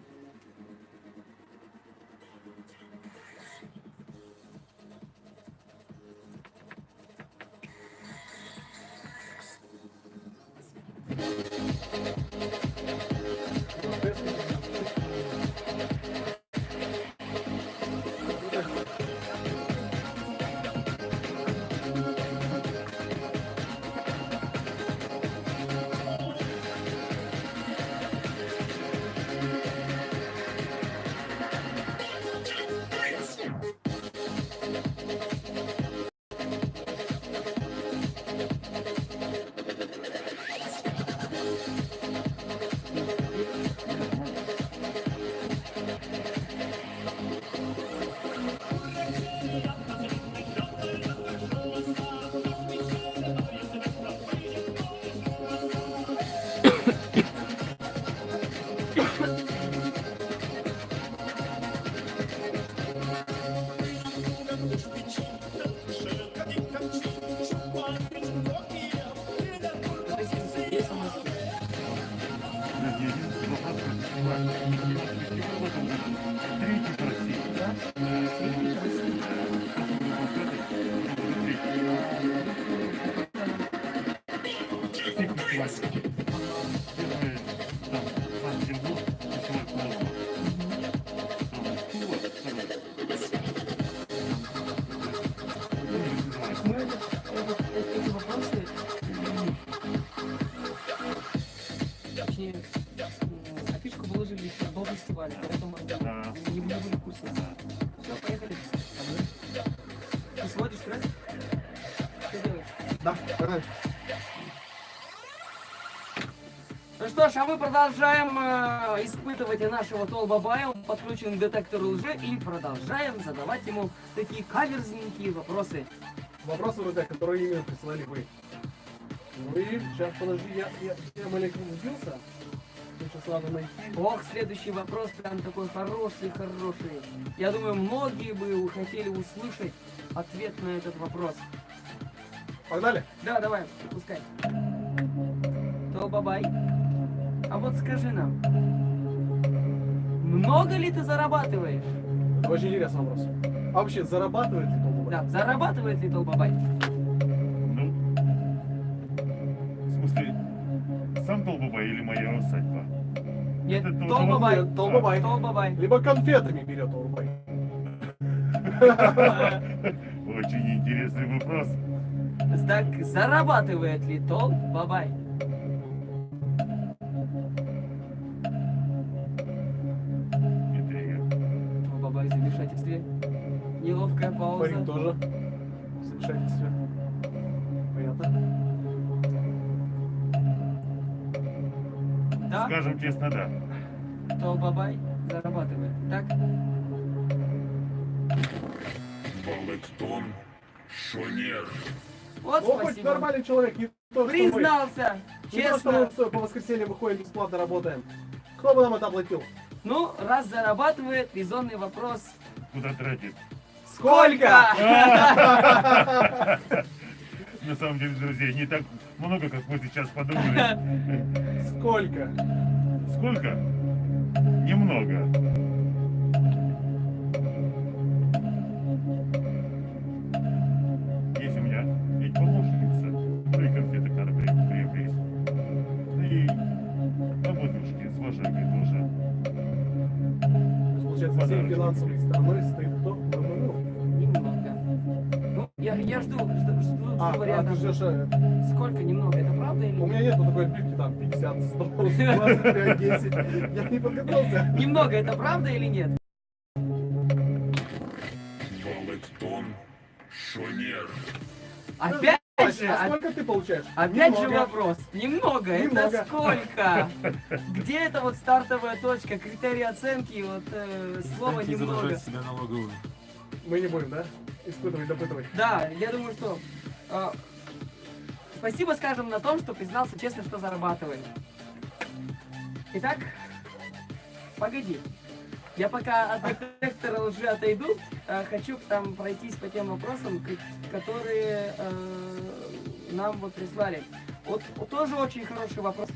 Эти вопросы, точнее, афишку выложили еще до фестиваля, поэтому не были в курсе. Все, поехали. Ты сводишь трек? Что делаешь? Да, давай. Ну что ж, а мы продолжаем испытывать нашего Толбабая. Он подключен к детектору лжи и продолжаем задавать ему такие каверзненькие вопросы. Вопросы, друзья, которые именно присылали вы. Ну и сейчас, подожди, я маленько сбился. Сейчас надо найти. Ох, следующий вопрос прям такой хороший. Я думаю, многие бы хотели услышать ответ на этот вопрос. Погнали? Да, давай, пускай. Толбабай. А вот скажи нам, много ли ты зарабатываешь? Это очень интересный вопрос. А вообще, зарабатывает ли Толбабай? Да, зарабатывает ли Толбабай? Ну, в смысле, сам Толбабай или моя усадьба? Нет, Это тоже Толбабай. Нет, Толбабай. Толбабай. Либо конфетами берет Толбабай. Очень интересный вопрос. Так, зарабатывает ли Толбабай? Интрига. Толбабай в замешательстве. Неловкая пауза. Парень тоже. В замешательстве. Понятно. Да, Скажем честно, да. Толбабай зарабатывает. Так? Балектон Шонер. Вот Ну, хоть спасибо. нормальный человек, не то, что мы. Признался. Не то, что мы Честно. по воскресеньям выходим, бесплатно работаем. Кто бы нам это оплатил? Ну, раз зарабатывает, резонный вопрос. Куда тратит? Сколько? На самом деле, друзья, не так много, как вы сейчас подумали. Сколько? Сколько? Немного. Есть у меня ведь помощница, ну и конфеты надо приобрести. Да и подушки с вожакой тоже. Получается, всей Подарочек. финансовой стороной стоит кто? Ну, Немного. Ну, я жду А, варианта. ты ждешь, Сколько немного? Это правда или у нет? меня нету такой отбивки, там, 50, 100, 25, 10. Я не подготовился. Немного, это правда или нет? Балектон Шонер. Опять же, А сколько ты получаешь? опять же Немного. вопрос. Немного, Немного. это сколько? Где это вот стартовая точка, критерий оценки, вот слово Дайте немного? изображать себя налоговую. Мы не будем, да? Испытывать, допытывать. Да, я думаю, что спасибо скажем на том, что признался честно, что зарабатывает. Итак, погоди. Я пока от детектора лжи отойду, хочу там пройтись по тем вопросам, которые нам вот прислали. Вот тоже очень хороший вопрос.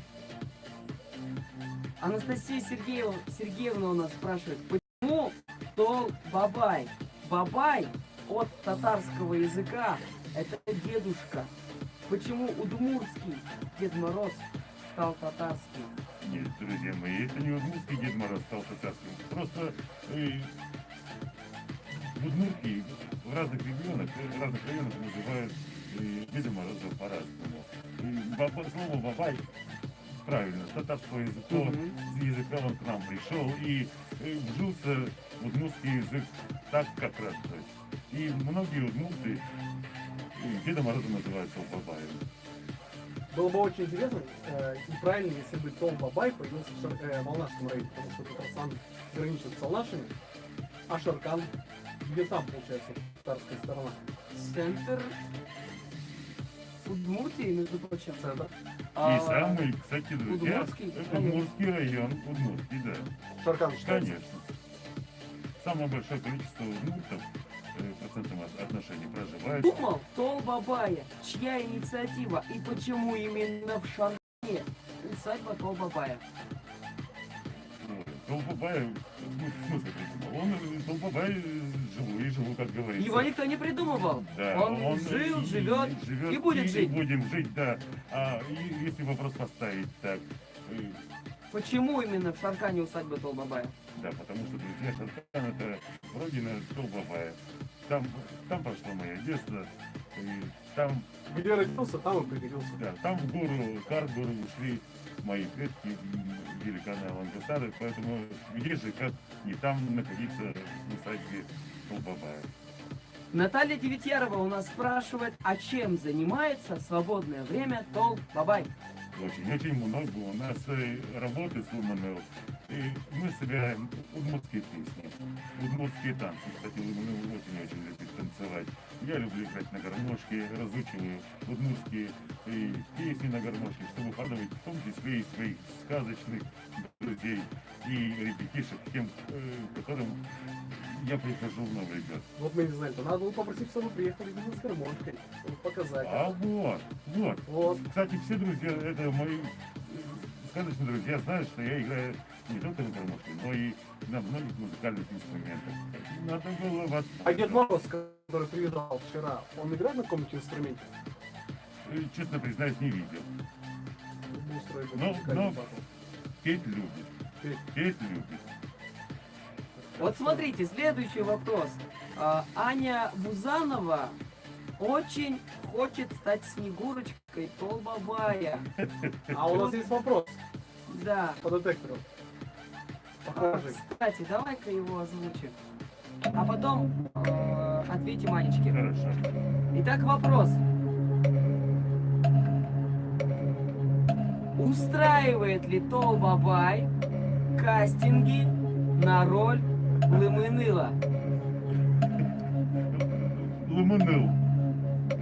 Анастасия Сергеевна у нас спрашивает, почему Толбабай? Бабай от татарского языка это дедушка. Почему удмуртский Дед Мороз стал татарским? Нет, друзья мои, это не удмуртский Дед Мороз стал татарским. Просто в Удмуртии в разных районах называют Деда Мороза по-разному. Слово «бабай» правильно, с татарского языка, с языка он к нам пришел и вжился в удмуртский язык так, как раз. И многие удмурты Деда Мороза называют Толбабаем. Было бы очень интересно и правильно, если бы Толбабай появился в Алнашском районе, потому что Татарстан граничит с Алнашами, а Шаркан, где там, получается, татарская сторона? Центр Удмуртии, между прочим. Центр. И самый, кстати, друзья, Удмуртский Удмуртский район, Удмуртский, да. Шаркан считается. Конечно. Самое большое количество удмуртов процентном отношении проживает. Думал Толбабая, чья инициатива и почему именно в Шаркане усадьба Толбабая? Толбабай, ну, в смысле придумал? Он Толбабай живу, как говорится. Его никто не придумывал. Да, Он жил, живет и будет жить. Будем жить, да. А если вопрос поставить так, Почему именно в Шаркане усадьба Толбабая? да, потому что, друзья, Шаркан это родина Толбабая. Там прошло мое детство, и там, Где родился, там и пригодился. да, там в гору, Каргору ушли мои предки, великаны Алангасары, поэтому где же, как не там находиться в усадьбе Толбабая. Наталья Девятьярова у нас спрашивает, а чем занимается в свободное время Толбабай? Очень много у нас работы с Луманел. И мы собираем удмуртские песни, удмуртские танцы. Кстати, Луманел очень-очень любит танцевать. Я люблю играть на гармошке, разучиваю удмуртские песни на гармошке, чтобы порадовать в том числе и своих сказочных друзей и ребятишек, тем, которым я прихожу в Новый год. Вот мы не знаем, то надо было попросить, чтобы приехали именно с гармошкой, чтобы показать. А вот. Кстати, все друзья, это мои сказочные друзья, знают, что я играю не только на гармошке, но и на многих музыкальных инструментах. Надо было вас... А Дед Мороз, который приезжал вчера, он играет на каком-нибудь инструменте? Честно признаюсь, не видел. Мы устроили Но- музыкальный но- батл. Петь любит. Петь. Петь любит. Вот смотрите, следующий вопрос. Аня Бузанова очень хочет стать Снегурочкой Толбабая. А у нас есть вопрос Да. по детектору. Похожий. Кстати, давай-ка его озвучим. А потом ответим Анечке. Хорошо. Итак, вопрос. Устраивает ли Толбабай кастинги на роль Лымыныла? Лымыныл.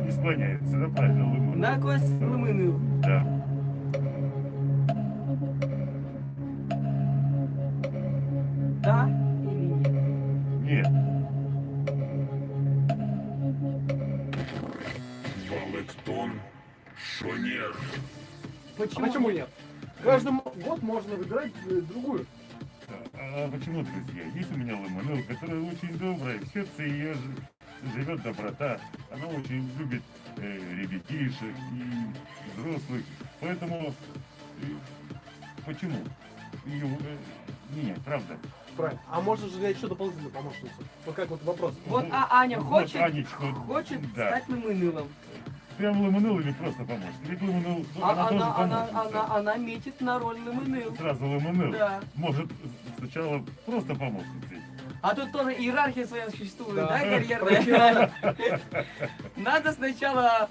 Не склоняется, да, правильно, Лымыныл. На кость Лымыныл. Да. Да или нет? Нет. Валектон Шонер. А почему нет? Каждый год можно выбирать другую. А почему, друзья? Есть у меня Лымыныл, которая очень добрая, в сердце ее живет доброта. Она очень любит ребятишек и взрослых. Поэтому почему? Ее, нет, правда. Правильно. А можно же взять еще дополнительную помощницу? Вот как вот вопрос. Вот Аня Вот хочет, Анечку, хочет да. стать Лымынылом. Прям Лымыныл или просто помощник? Ведь Лымыныл, она тоже помощница. Она метит на роль Лымыныл. Сразу Лымыныл. Да. Может сначала просто помощницей. А тут тоже иерархия своя существует, да, Да. карьерная? Надо сначала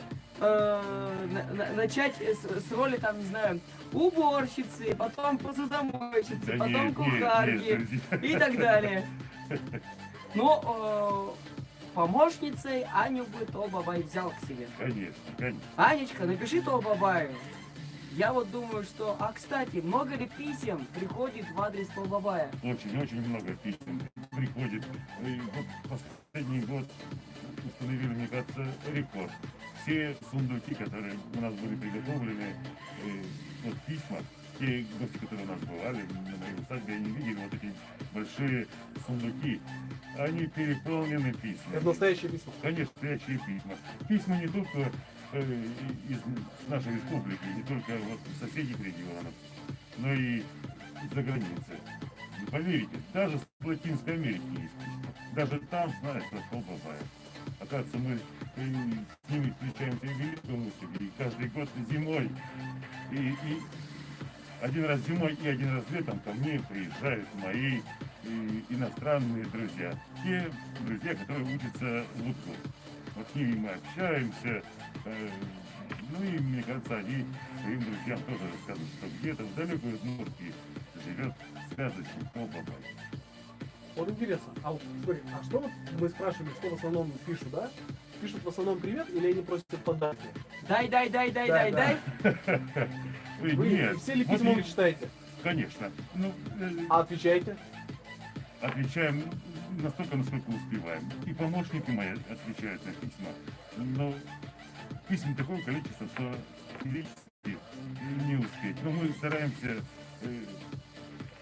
начать с роли, там, не знаю, уборщицы, потом посудомойщицы, Да потом нет, кухарки друзья. и так далее. Но помощницей Аню бы Толбабай взял к себе. Конечно, конечно. Анечка, напиши Толбабаю. Я вот думаю, что... А, кстати, много ли писем приходит в адрес Толбабая? Очень много писем приходит. И вот последний год установили, мне кажется, рекорд. Все сундуки, которые у нас были приготовлены, вот письма, те гости, которые у нас бывали, на моей усадьбе, они видели вот эти большие сундуки. Они переполнены письмами. Это настоящее письмо. Конечно, настоящие письма. Письма не только из нашей республики, не только вот из соседних регионов, но и из-за границы. Вы поверите, даже с Латинской Америки есть письма. Даже там знают про Толбабая. Оказывается, мы с ними встречаемся в Великом Устюге, и каждый год зимой. И один раз зимой и один раз летом ко мне приезжают мои иностранные друзья. Те друзья, которые учатся в УТКО. Вот с ними мы общаемся. Ну и мне кажется, они своим друзьям тоже расскажут, что где-то в далекой Удмуртии живет сказочный Толбабай. Вот интересно. А вот смотри, а что вот мы спрашивали, что в основном пишут, да? Пишут в основном привет или они просят подарки? Дай. Ой, Вы нет, все ли вот письма и- вы читаете? Конечно. Ну, А отвечаете? отвечаем настолько, насколько успеваем. И помощники мои отвечают на письма. Но писем такое количество, что физически не успеть. Но мы стараемся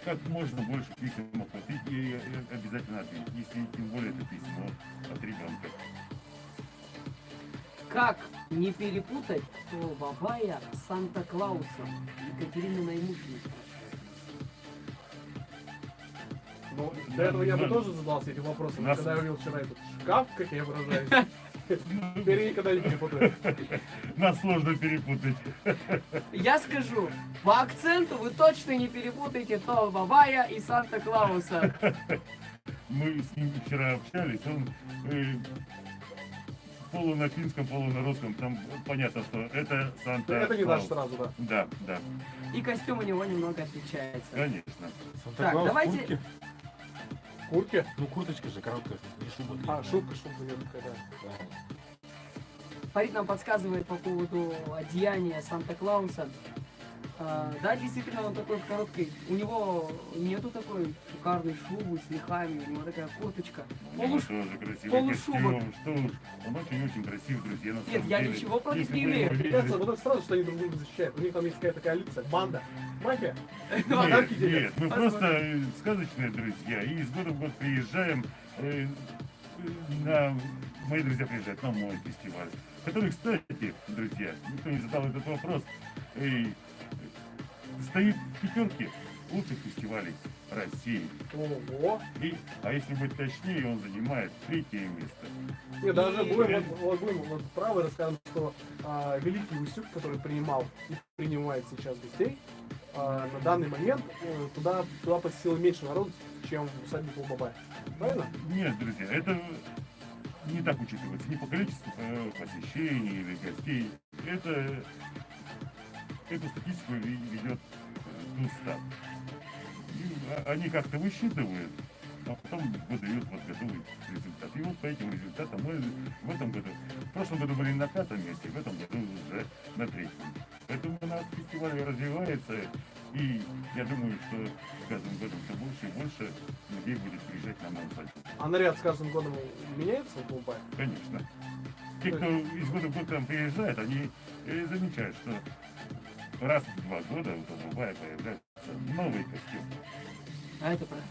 как можно больше писем охватить и обязательно ответить, если тем более это письмо от ребенка. Как не перепутать Толбабая с Санта-Клаусом? Екатерина Наймушина спрашивает. Ну, для этого я бы Надо- тоже задался этим вопросом, Нас- когда я увидел вчера этот шкаф, как я выражаюсь. Теперь я никогда не перепутаю. Нас сложно перепутать. Я скажу, по акценту вы точно не перепутаете Толбабая и Санта-Клауса. Мы с ним вчера общались, он полу на финском, полу на русском. Там понятно, что это Санта Это не Клаус. наш сразу, да. Да, да, И костюм у него немного отличается. конечно. Так, давайте- Куртки. Куртки? Ну, курточка же короткая, не шуба. А, шубка нет такая, да. Да. Фарид нам подсказывает по поводу одеяния Санта-Клауса. Да, действительно, он такой в короткой. У него нету такой шикарной шубы с мехами, у него такая курточка. У него тоже красивый полушубок. костюм. Что уж, он очень-очень красивый, друзья, на Нет, самом я деле. ничего против Если не бы имею. вы видели- Кажется, вот это сразу, что они друг друга защищают. У них там есть какая-то коалиция, банда, мафия. Нет, Подарки делят. нет, мы просто сказочные друзья, и из года в год приезжаем на... Мои друзья приезжают на мой фестиваль, который, кстати, друзья, никто не задал этот вопрос, стоит в пятерке лучших фестивалей России. Ого. А если быть точнее, он занимает 3-е место. Не, даже И- будем вот правы расскажем, что Великий Усюк, который принимал и принимает сейчас гостей, на данный момент туда посетило меньше народу, чем в усадьбе Полбабая. Правильно? Нет, друзья, это не так учитывается, не по количеству посещений или гостей. Эту статистику ведет Тустат. Они как-то высчитывают, а потом выдают вот готовый результат. И вот по этим результатам мы в этом году, в прошлом году были на 5-м месте, в этом году уже на 3-м. Поэтому у нас фестиваль развивается, и я думаю, что с каждым годом все больше и больше людей будет приезжать на усадьбу. А наряд с каждым годом меняется в Полбабае? Конечно. Те, кто из года в год к нам приезжает, они замечают, что раз в 2 года у Полбабая появляется новый костюм. А это правда.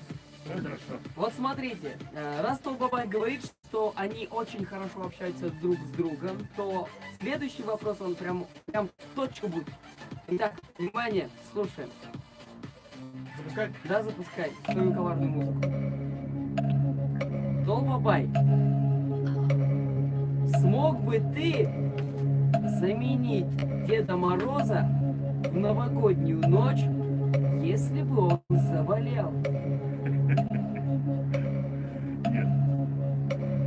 Конечно. Вот смотрите, раз Толбабай говорит, что они очень хорошо общаются друг с другом, то следующий вопрос, он прям в точку будет. Итак, внимание, слушаем. Запускать? Да, запускай свою коварную музыку. Толбабай, смог бы ты заменить Деда Мороза в новогоднюю ночь, если бы он заболел? Нет.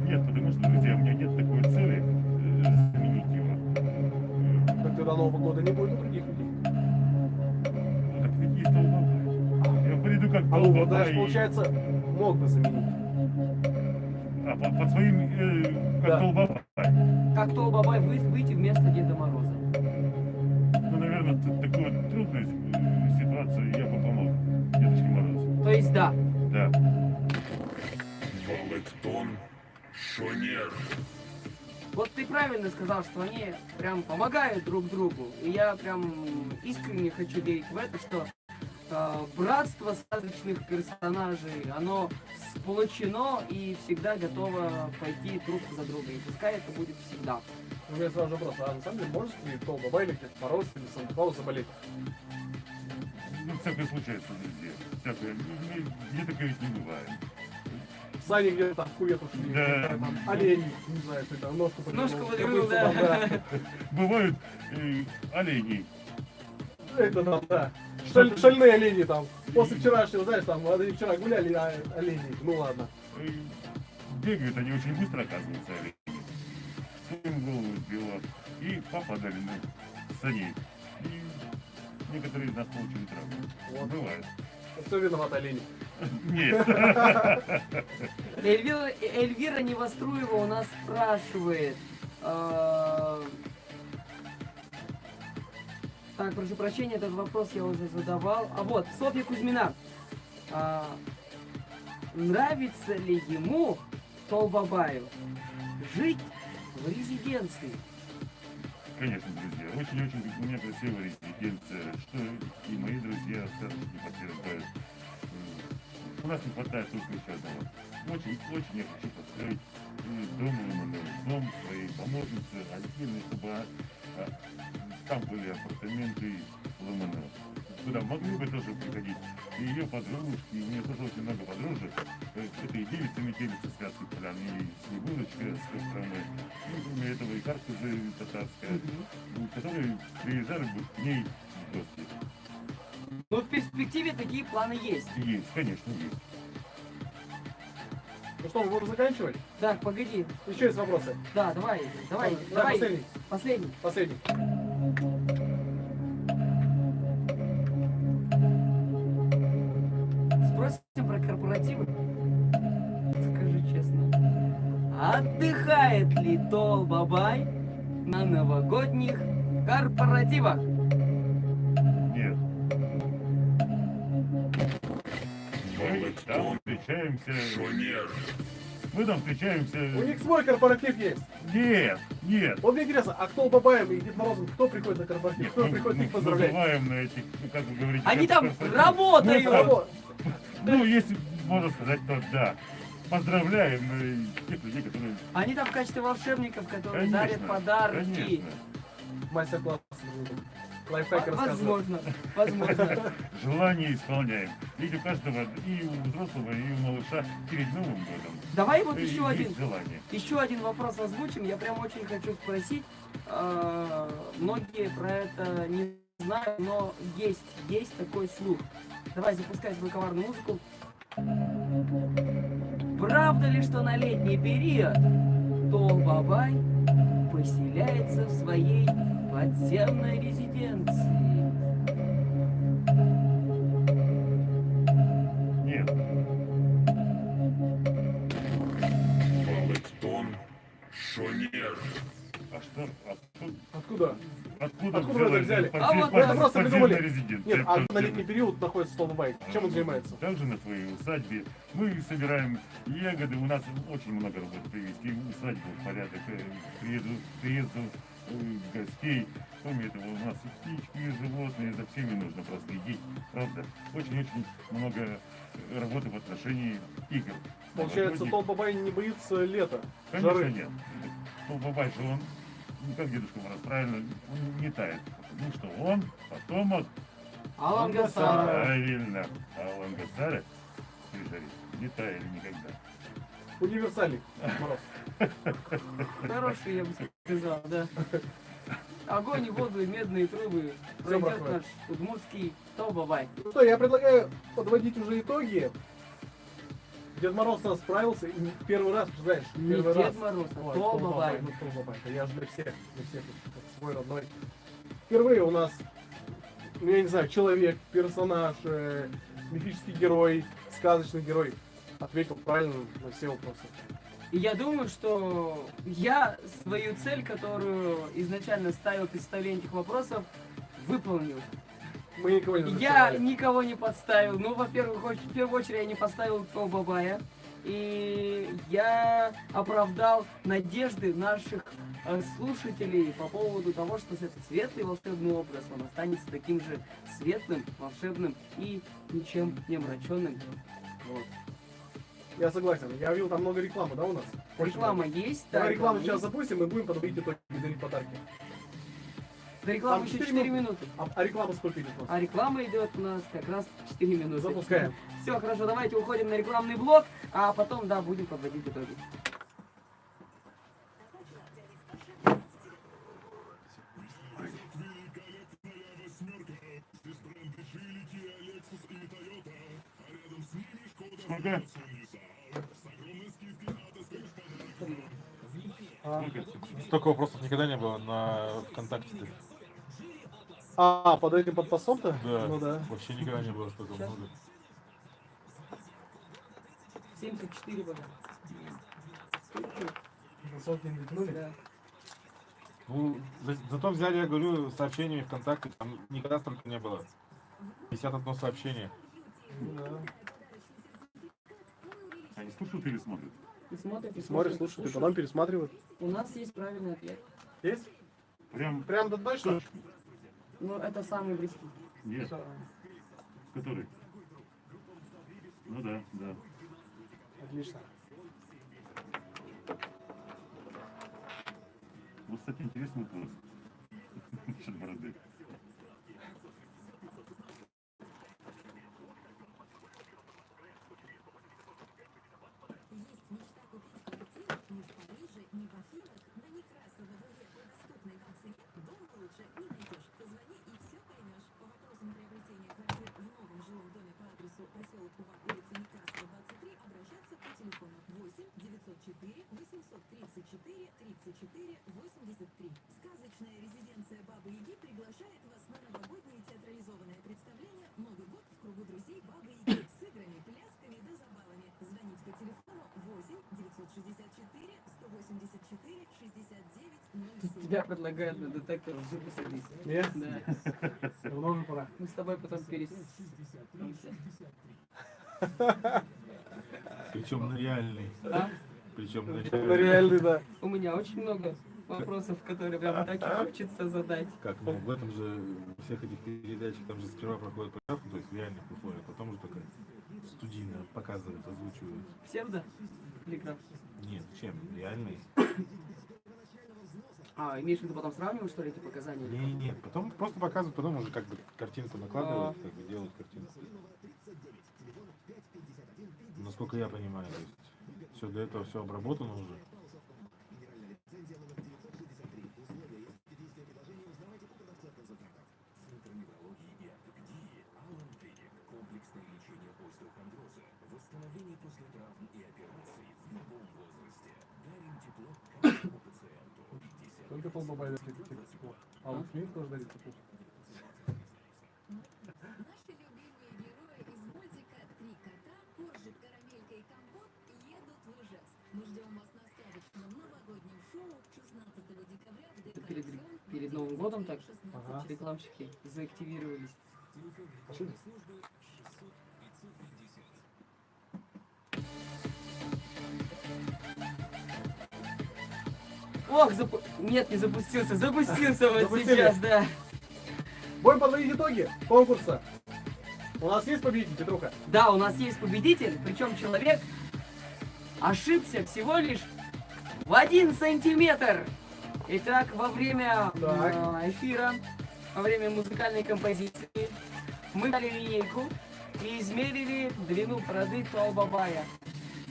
Нет, потому что, друзья, у меня нет такой цели заменить его. Так тогда Нового года не будет у других людей. Ну, так ведь есть Толбабай. Я приду как А ну, вот Толбабай. даже, получается, мог бы заменить. Под своим, как Да. Толбабай. Как Толбабай выйти вместо Деда Мороза? Ну, наверное, такую трудную ситуацию я бы помог Дедушке Морозу. То есть да. Да. Волектон Шонер. Вот ты правильно сказал, что они прям помогают друг другу. И я прям искренне хочу верить в это, что братство сказочных персонажей, оно сплочено и всегда готово пойти друг за другом. И пускай это будет всегда. У меня сразу же вопрос, а на самом деле может ли Толбабай или Дед Мороз или Санта-Клаус заболеть? Ну, всякое случается, друзья. Всякое. Мне такое ведь не бывает. Сани где-то там в кувет ушли, Да. там олень, не знаю, что там, ножку Ножку подвернул, подвернул, копытце да. там, Бывают олени. Это там, да. Шальные олени там. После вчерашнего, знаешь, там, они вчера гуляли, а олени. Ну ладно. Бегают они очень быстро, оказывается, олени. Что им голову сбило. И попадали на саней. И некоторые из нас получили травму. Вот. Бывает. Все виноват олени. Нет. Эльвира Невоструева у нас спрашивает. Так, прошу прощения, этот вопрос я уже задавал. А вот, Софья Кузьмина. Нравится ли ему, Толбабаю, жить в резиденции? Конечно, друзья. Очень-очень у меня красивая резиденция, что и мои друзья сказочники подтверждают. У нас не хватает только еще одного. Очень я хочу построить дом Ломонова, дом своей помощницы, отдельный, чтобы там были апартаменты Ломонова, куда могли бы тоже приходить и ее подружки, и у нее тоже очень много подружек. Это и девица метелица с Вятских полян, и Снегурочка с Костромы, ну, кроме этого и Каркуза татарская, которые приезжали бы к ней в гости. Ну, в перспективе такие планы есть. Есть, конечно, есть. Ну что, мы будем заканчивать? Так, погоди. Еще есть вопросы? Да, давай. Давай, последний. Последний. Последний. Спросим про корпоративы. Скажи честно. Отдыхает ли Тол Бабай на новогодних корпоративах? Нет. Мы там встречаемся... Мы там встречаемся... У них свой корпоратив есть. Нет, нет. Вот мне интересно, а кто Бабаем и Дед Морозом, кто приходит на корпоратив, кто приходит их поздравлять? Бываем на этих, как вы говорите... Они там корпоративах. работают! Мы там- Ну, если можно сказать, то да. Поздравляем тех людей, которые... Они там в качестве волшебников, которые Конечно, дарят подарки. конечно. Мастер-класс. Лайфхаки рассказывают. Возможно. Желание исполняем. Ведь у каждого, и у взрослого, и у малыша перед Новым годом. Давай вот есть еще один вопрос озвучим. Я прям очень хочу спросить. Многие про это не знают, но есть такой слух. Давай запускай свою коварную музыку. Правда ли, что на летний период Тол Бабай поселяется в своей подземной резиденции? Нет. Балектон Шонер. А что? Откуда? Откуда вы это взяли? А вот это просто придумали. резиденция. Нет, а на летний период находится Тол Бабай. Чем он занимается? Также на своей усадьбе мы собираем ягоды. У нас очень много работы привести усадьбу в порядок, приезду гостей. Кроме этого, у нас и птички, и животные, за всеми нужно просто следить. Правда? Очень-очень много работы в отношении игр. Получается, Тол Бабай не боится лета, Конечно, жары. нет. Тол Бабай же он, как Дедушка Мороз, правильно, он не тает. Ну что, он потомок Алан Гасара. Правильно. Алан Гасара при жаре не таяли никогда. Универсальный Мороз. Хороший, я бы сказал, да. Огонь и воду, и медные трубы. Всё Пройдет проходит. наш удмуртский Тол Бабай. Ну что, я предлагаю подводить уже итоги. Дед Мороз у нас справился, и не в первый раз, знаешь, Не первый Дед раз. Мороз, а Ой, Тол Бабай. Ну, Тол Бабай. Я же для всех как свой родной. Впервые у нас, ну я не знаю, человек, персонаж, мифический герой, сказочный герой ответил правильно на все вопросы. И я думаю, что я свою цель, которую изначально ставил представление этих вопросов, выполнил. Мы никого не Я разочаровали. никого не подставил. Ну, во-первых, в первую очередь я не подставил Тол Бабая. И я оправдал надежды наших слушателей по поводу того, что этот светлый волшебный образ, он останется таким же светлым, волшебным и ничем не омраченным. Вот. Я согласен. Я видел там много рекламы, да, у нас? Очень Реклама много. есть, Давай да, рекламу реклама сейчас есть. запустим и будем подводить итоги и дарить подарки. До рекламы Там еще 4 4 минуты. А реклама сколько идет у нас? А реклама идет у нас как раз 4 минуты. Запускаем. Все, хорошо, давайте уходим на рекламный блок, а потом, да, будем подводить итоги. Сколько? Столько вопросов никогда не было на ВКонтакте. Под этим подпасом-то? Да. Ну да. Вообще никогда не было столько Сейчас. много. 74 года. Сотни натянули. Да. Ну, зато взяли, я говорю, сообщениями ВКонтакте, там никогда столько не было. 51 сообщение. Да. Они слушают или смотрят? И смотрят, и Смотрят, слушают, и потом пересматривают. У нас есть правильный ответ. Есть? Прям Прям да точно? Ну, это самый близкий. нет. Который? Ну да, да. Отлично. Вот, кстати, интересный вопрос. Насчет бороды. Есть мечта купить квартиру не в Париже, не в Афинах, на Некрасово ВВ по доступной вам цене. Дома лучше не найдешь. Позвони и все поймешь. По вопросам приобретения квартир в новом жилом доме по адресу поселок Ува, улица Некрасова, 23, обращаться по телефону 8 Тебя предлагают на детектор лжи посадить. Нет? Да. Давно уже пора. Мы с тобой потом Причем на реальный. А? Причем на Это реальный, да. У меня очень много вопросов, которые прям так и хочется задать. Как, ну в этом же, во всех этих передачах, там же сперва проходит проверку, то есть в реальных условиях, потом уже только студийно показывают, озвучивают. Псевдо? Полиграф. Нет, чем? Реальный. А, имеешь в виду потом сравнивать, что ли, эти показания? Не, потом просто показывают, потом уже как бы картинку накладывают, как бы делают картинку. Насколько я понимаю, то есть все до этого все обработано уже. Центр неврологии и ортопедии Алан Клиник. Комплексное лечение остеохондроза, восстановление после травм и операций в любом возрасте. Дарим тепло каждому пациенту. 50. Только полбабай дарит тепло. А он Смит тоже дарит тепло. Наши любимые герои из мультика «Три кота», Коржик, Карамелька и Компот едут в Ижевск. Мы ждем вас на сказочном новогоднем шоу 16 декабря в Это ДК перед Новым годом так? Ага. Рекламщики заактивировались. Пошли. Ох, нет, не запустился. Запустился вот Запустили? сейчас, да. Будем подводить итоги конкурса. У нас есть победитель, Петруха? Да, у нас есть победитель, причем человек ошибся всего лишь в 1 сантиметр. Итак, во время Так. эфира, во время музыкальной композиции, мы дали линейку и измерили длину бороды Толбабая.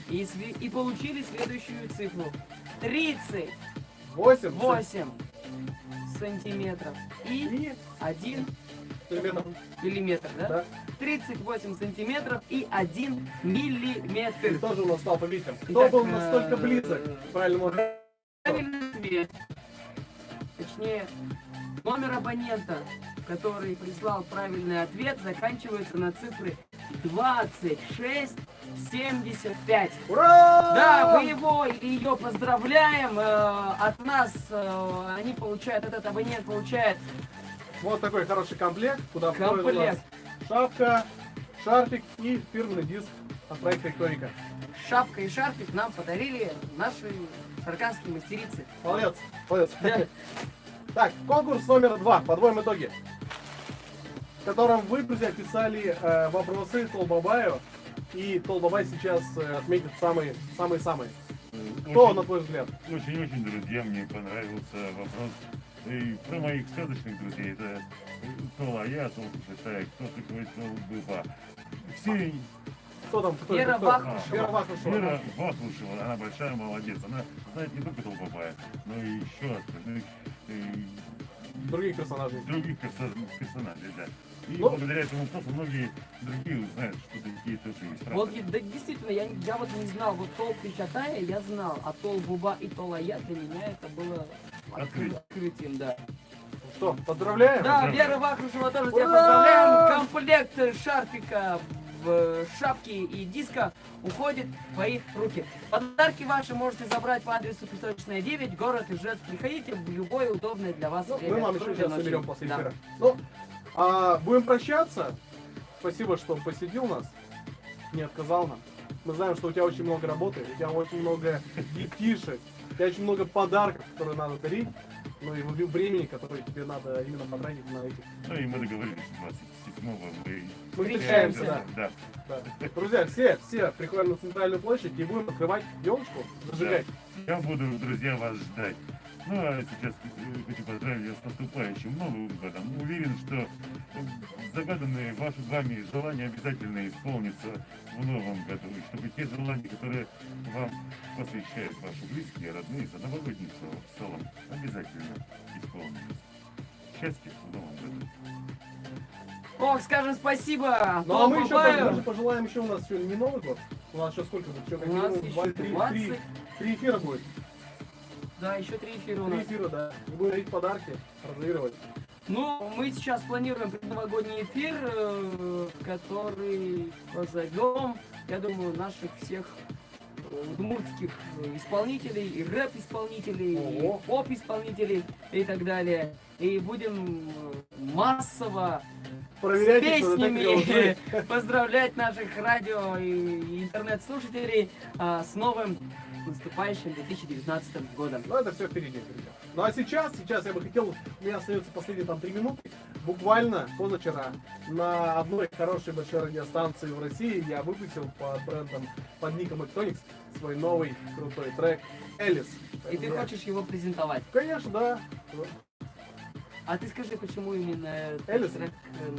И получили следующую цифру. 38 8 сантиметров и 1 миллиметров. миллиметр, да? Да. 38 сантиметров и 1 Ты миллиметр. тоже у нас стал победителем. Кто Итак, был настолько близок к правильному ответу? Правильный ответ. Точнее, номер абонента, который прислал правильный ответ, заканчивается на цифры 2675. Ура! Да, мы его или ее поздравляем. От нас они получают, этот абонент получает Вот такой хороший комплект, куда входит у нас комплект. шапка, шарфик и фирменный диск от проекта Электроника. Шапка и шарфик нам подарили наши шарканские мастерицы. Молодец, молодец. Да. Так, конкурс номер 2. Подводим итоги. В котором вы, друзья, писали вопросы Толбабаю. И Толбабай сейчас отметит самые-самые. Кто, на твой взгляд? Очень-очень, друзья, мне понравился вопрос. И про моих сказочных друзей, это Толая, Толкушитай, кто такой Толбыба. Все... Кто там? Кто Вера это? Кто? Вахрушева. Вера Вахрушева. Вера Вахрушева, она большая молодец. Она знает не только Толбабая, но и еще остальных Других персонажей. других персонажей, да. И Ну. благодаря этому вопросу многие другие узнают, что такие тоже есть. Правда? Вот, да, действительно, я вот не знал, вот Тол Кричатая я знал, а Тол Буба и Толая для меня это было открытием, да. Что, поздравляем? Да, Вера Вахрушева тоже тебя поздравляем. Комплект шарфика в шапке и диска уходит в твои руки. Подарки ваши можете забрать по адресу Песочная 9, город Ижевск. Приходите в любое удобное для вас время. Мы вам еще сейчас ночи. соберем после Да. эфира. Ну, будем прощаться. Спасибо, что посетил нас, не отказал нам. Мы знаем, что у тебя очень много работы, у тебя очень много детишек, у тебя очень много подарков, которые надо дарить, ну и времени, которое тебе надо именно потратить на эти. Ну и мы договорились, что 27-го мы Мы Встречаемся. встречаемся, да. да. Друзья, все приходим на центральную площадь и будем открывать елочку, зажигать. Я буду, друзья, вас ждать. Ну а сейчас хочу поздравить вас с наступающим Новым годом. Уверен, что загаданные вами желания обязательно исполнятся в новом году. И чтобы те желания, которые вам посвящают ваши близкие, родные, за новогодним столом, обязательно исполнились. Счастья в новом году. Ох, скажем спасибо. Ну а мы еще Толбабаю. даже пожелаем, еще у нас еще не Новый год. У нас еще сколько будет? Еще как У нас минимум еще 20. три эфира будет. Да, еще 3 эфира у 3 нас. эфира, да. И будем дарить подарки, разыгрывать. Ну, мы сейчас планируем предновогодний эфир, который позовем, я думаю, наших всех удмуртских исполнителей, и рэп-исполнителей, и Ого. поп-исполнителей и так далее. И будем массово с Проверяйте, что песнями поздравлять наших радио и интернет-слушателей с новым наступающим 2019 годом. Ну, это все впереди, друзья. Ну, а сейчас я бы хотел, у меня остается последние там 3 минуты. Буквально позавчера на одной хорошей большой радиостанции в России я выпустил под брендом, под ником Electronics свой новый крутой трек «Элис». И ты хочешь его презентовать? Конечно, да. А ты скажи, почему именно этот Элис? трек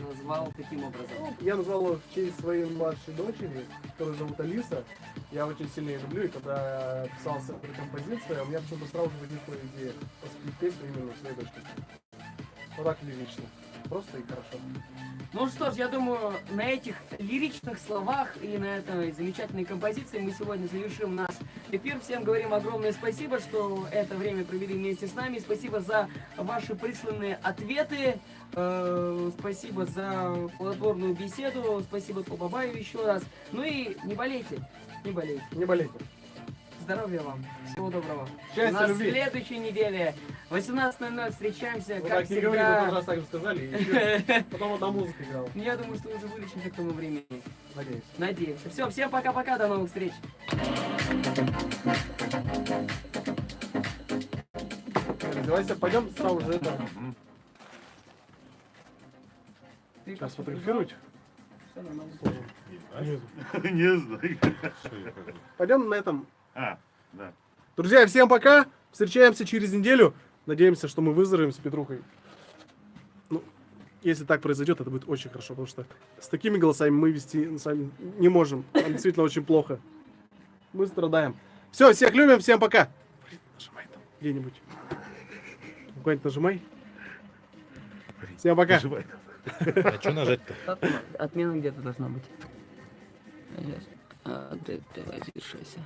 назвал таким образом? Ну, я назвал его в честь своей младшей дочери, которую зовут Алиса. Я очень сильно ее люблю, и когда писал эту композицию, у меня почему-то сразу же возникла идея поспеть песню именно своей дочке. Вот так лирично. Просто и хорошо. Ну что ж, я думаю, на этих лиричных словах и на этой замечательной композиции мы сегодня завершим наш эфир. Всем говорим огромное спасибо, что это время провели вместе с нами. Спасибо за ваши присланные ответы. Спасибо за плодотворную беседу. Спасибо Толбабаю еще раз. Ну и не болейте. Не болейте. Не болейте. Здоровья вам. Всего доброго. Счастья, На любви. следующей неделе в 18:00 встречаемся, Вы как так не говорили, в всегда. тот раз так же сказали, и еще потом одна музыка играла. Я думаю, что уже вылечимся к тому времени. Надеюсь. Надеемся. Все, всем пока-пока, до новых встреч. Раздевайся, пойдем сразу же это. Ты Сейчас как-то фотографировать. Всё нормально. Не знаю. Пойдем на этом. А, да. Друзья, всем пока. Встречаемся через неделю. Надеемся, что мы выздоровеем с Петрухой. Ну, если так произойдет, это будет очень хорошо, потому что с такими голосами мы вести сами не можем. Нам действительно очень плохо. Мы страдаем. Все, всех любим, всем пока. Блин, нажимай там где-нибудь. Куда-нибудь нажимай. Всем пока. А что нажать-то? Отмена где-то должна быть. Давай, завершайся.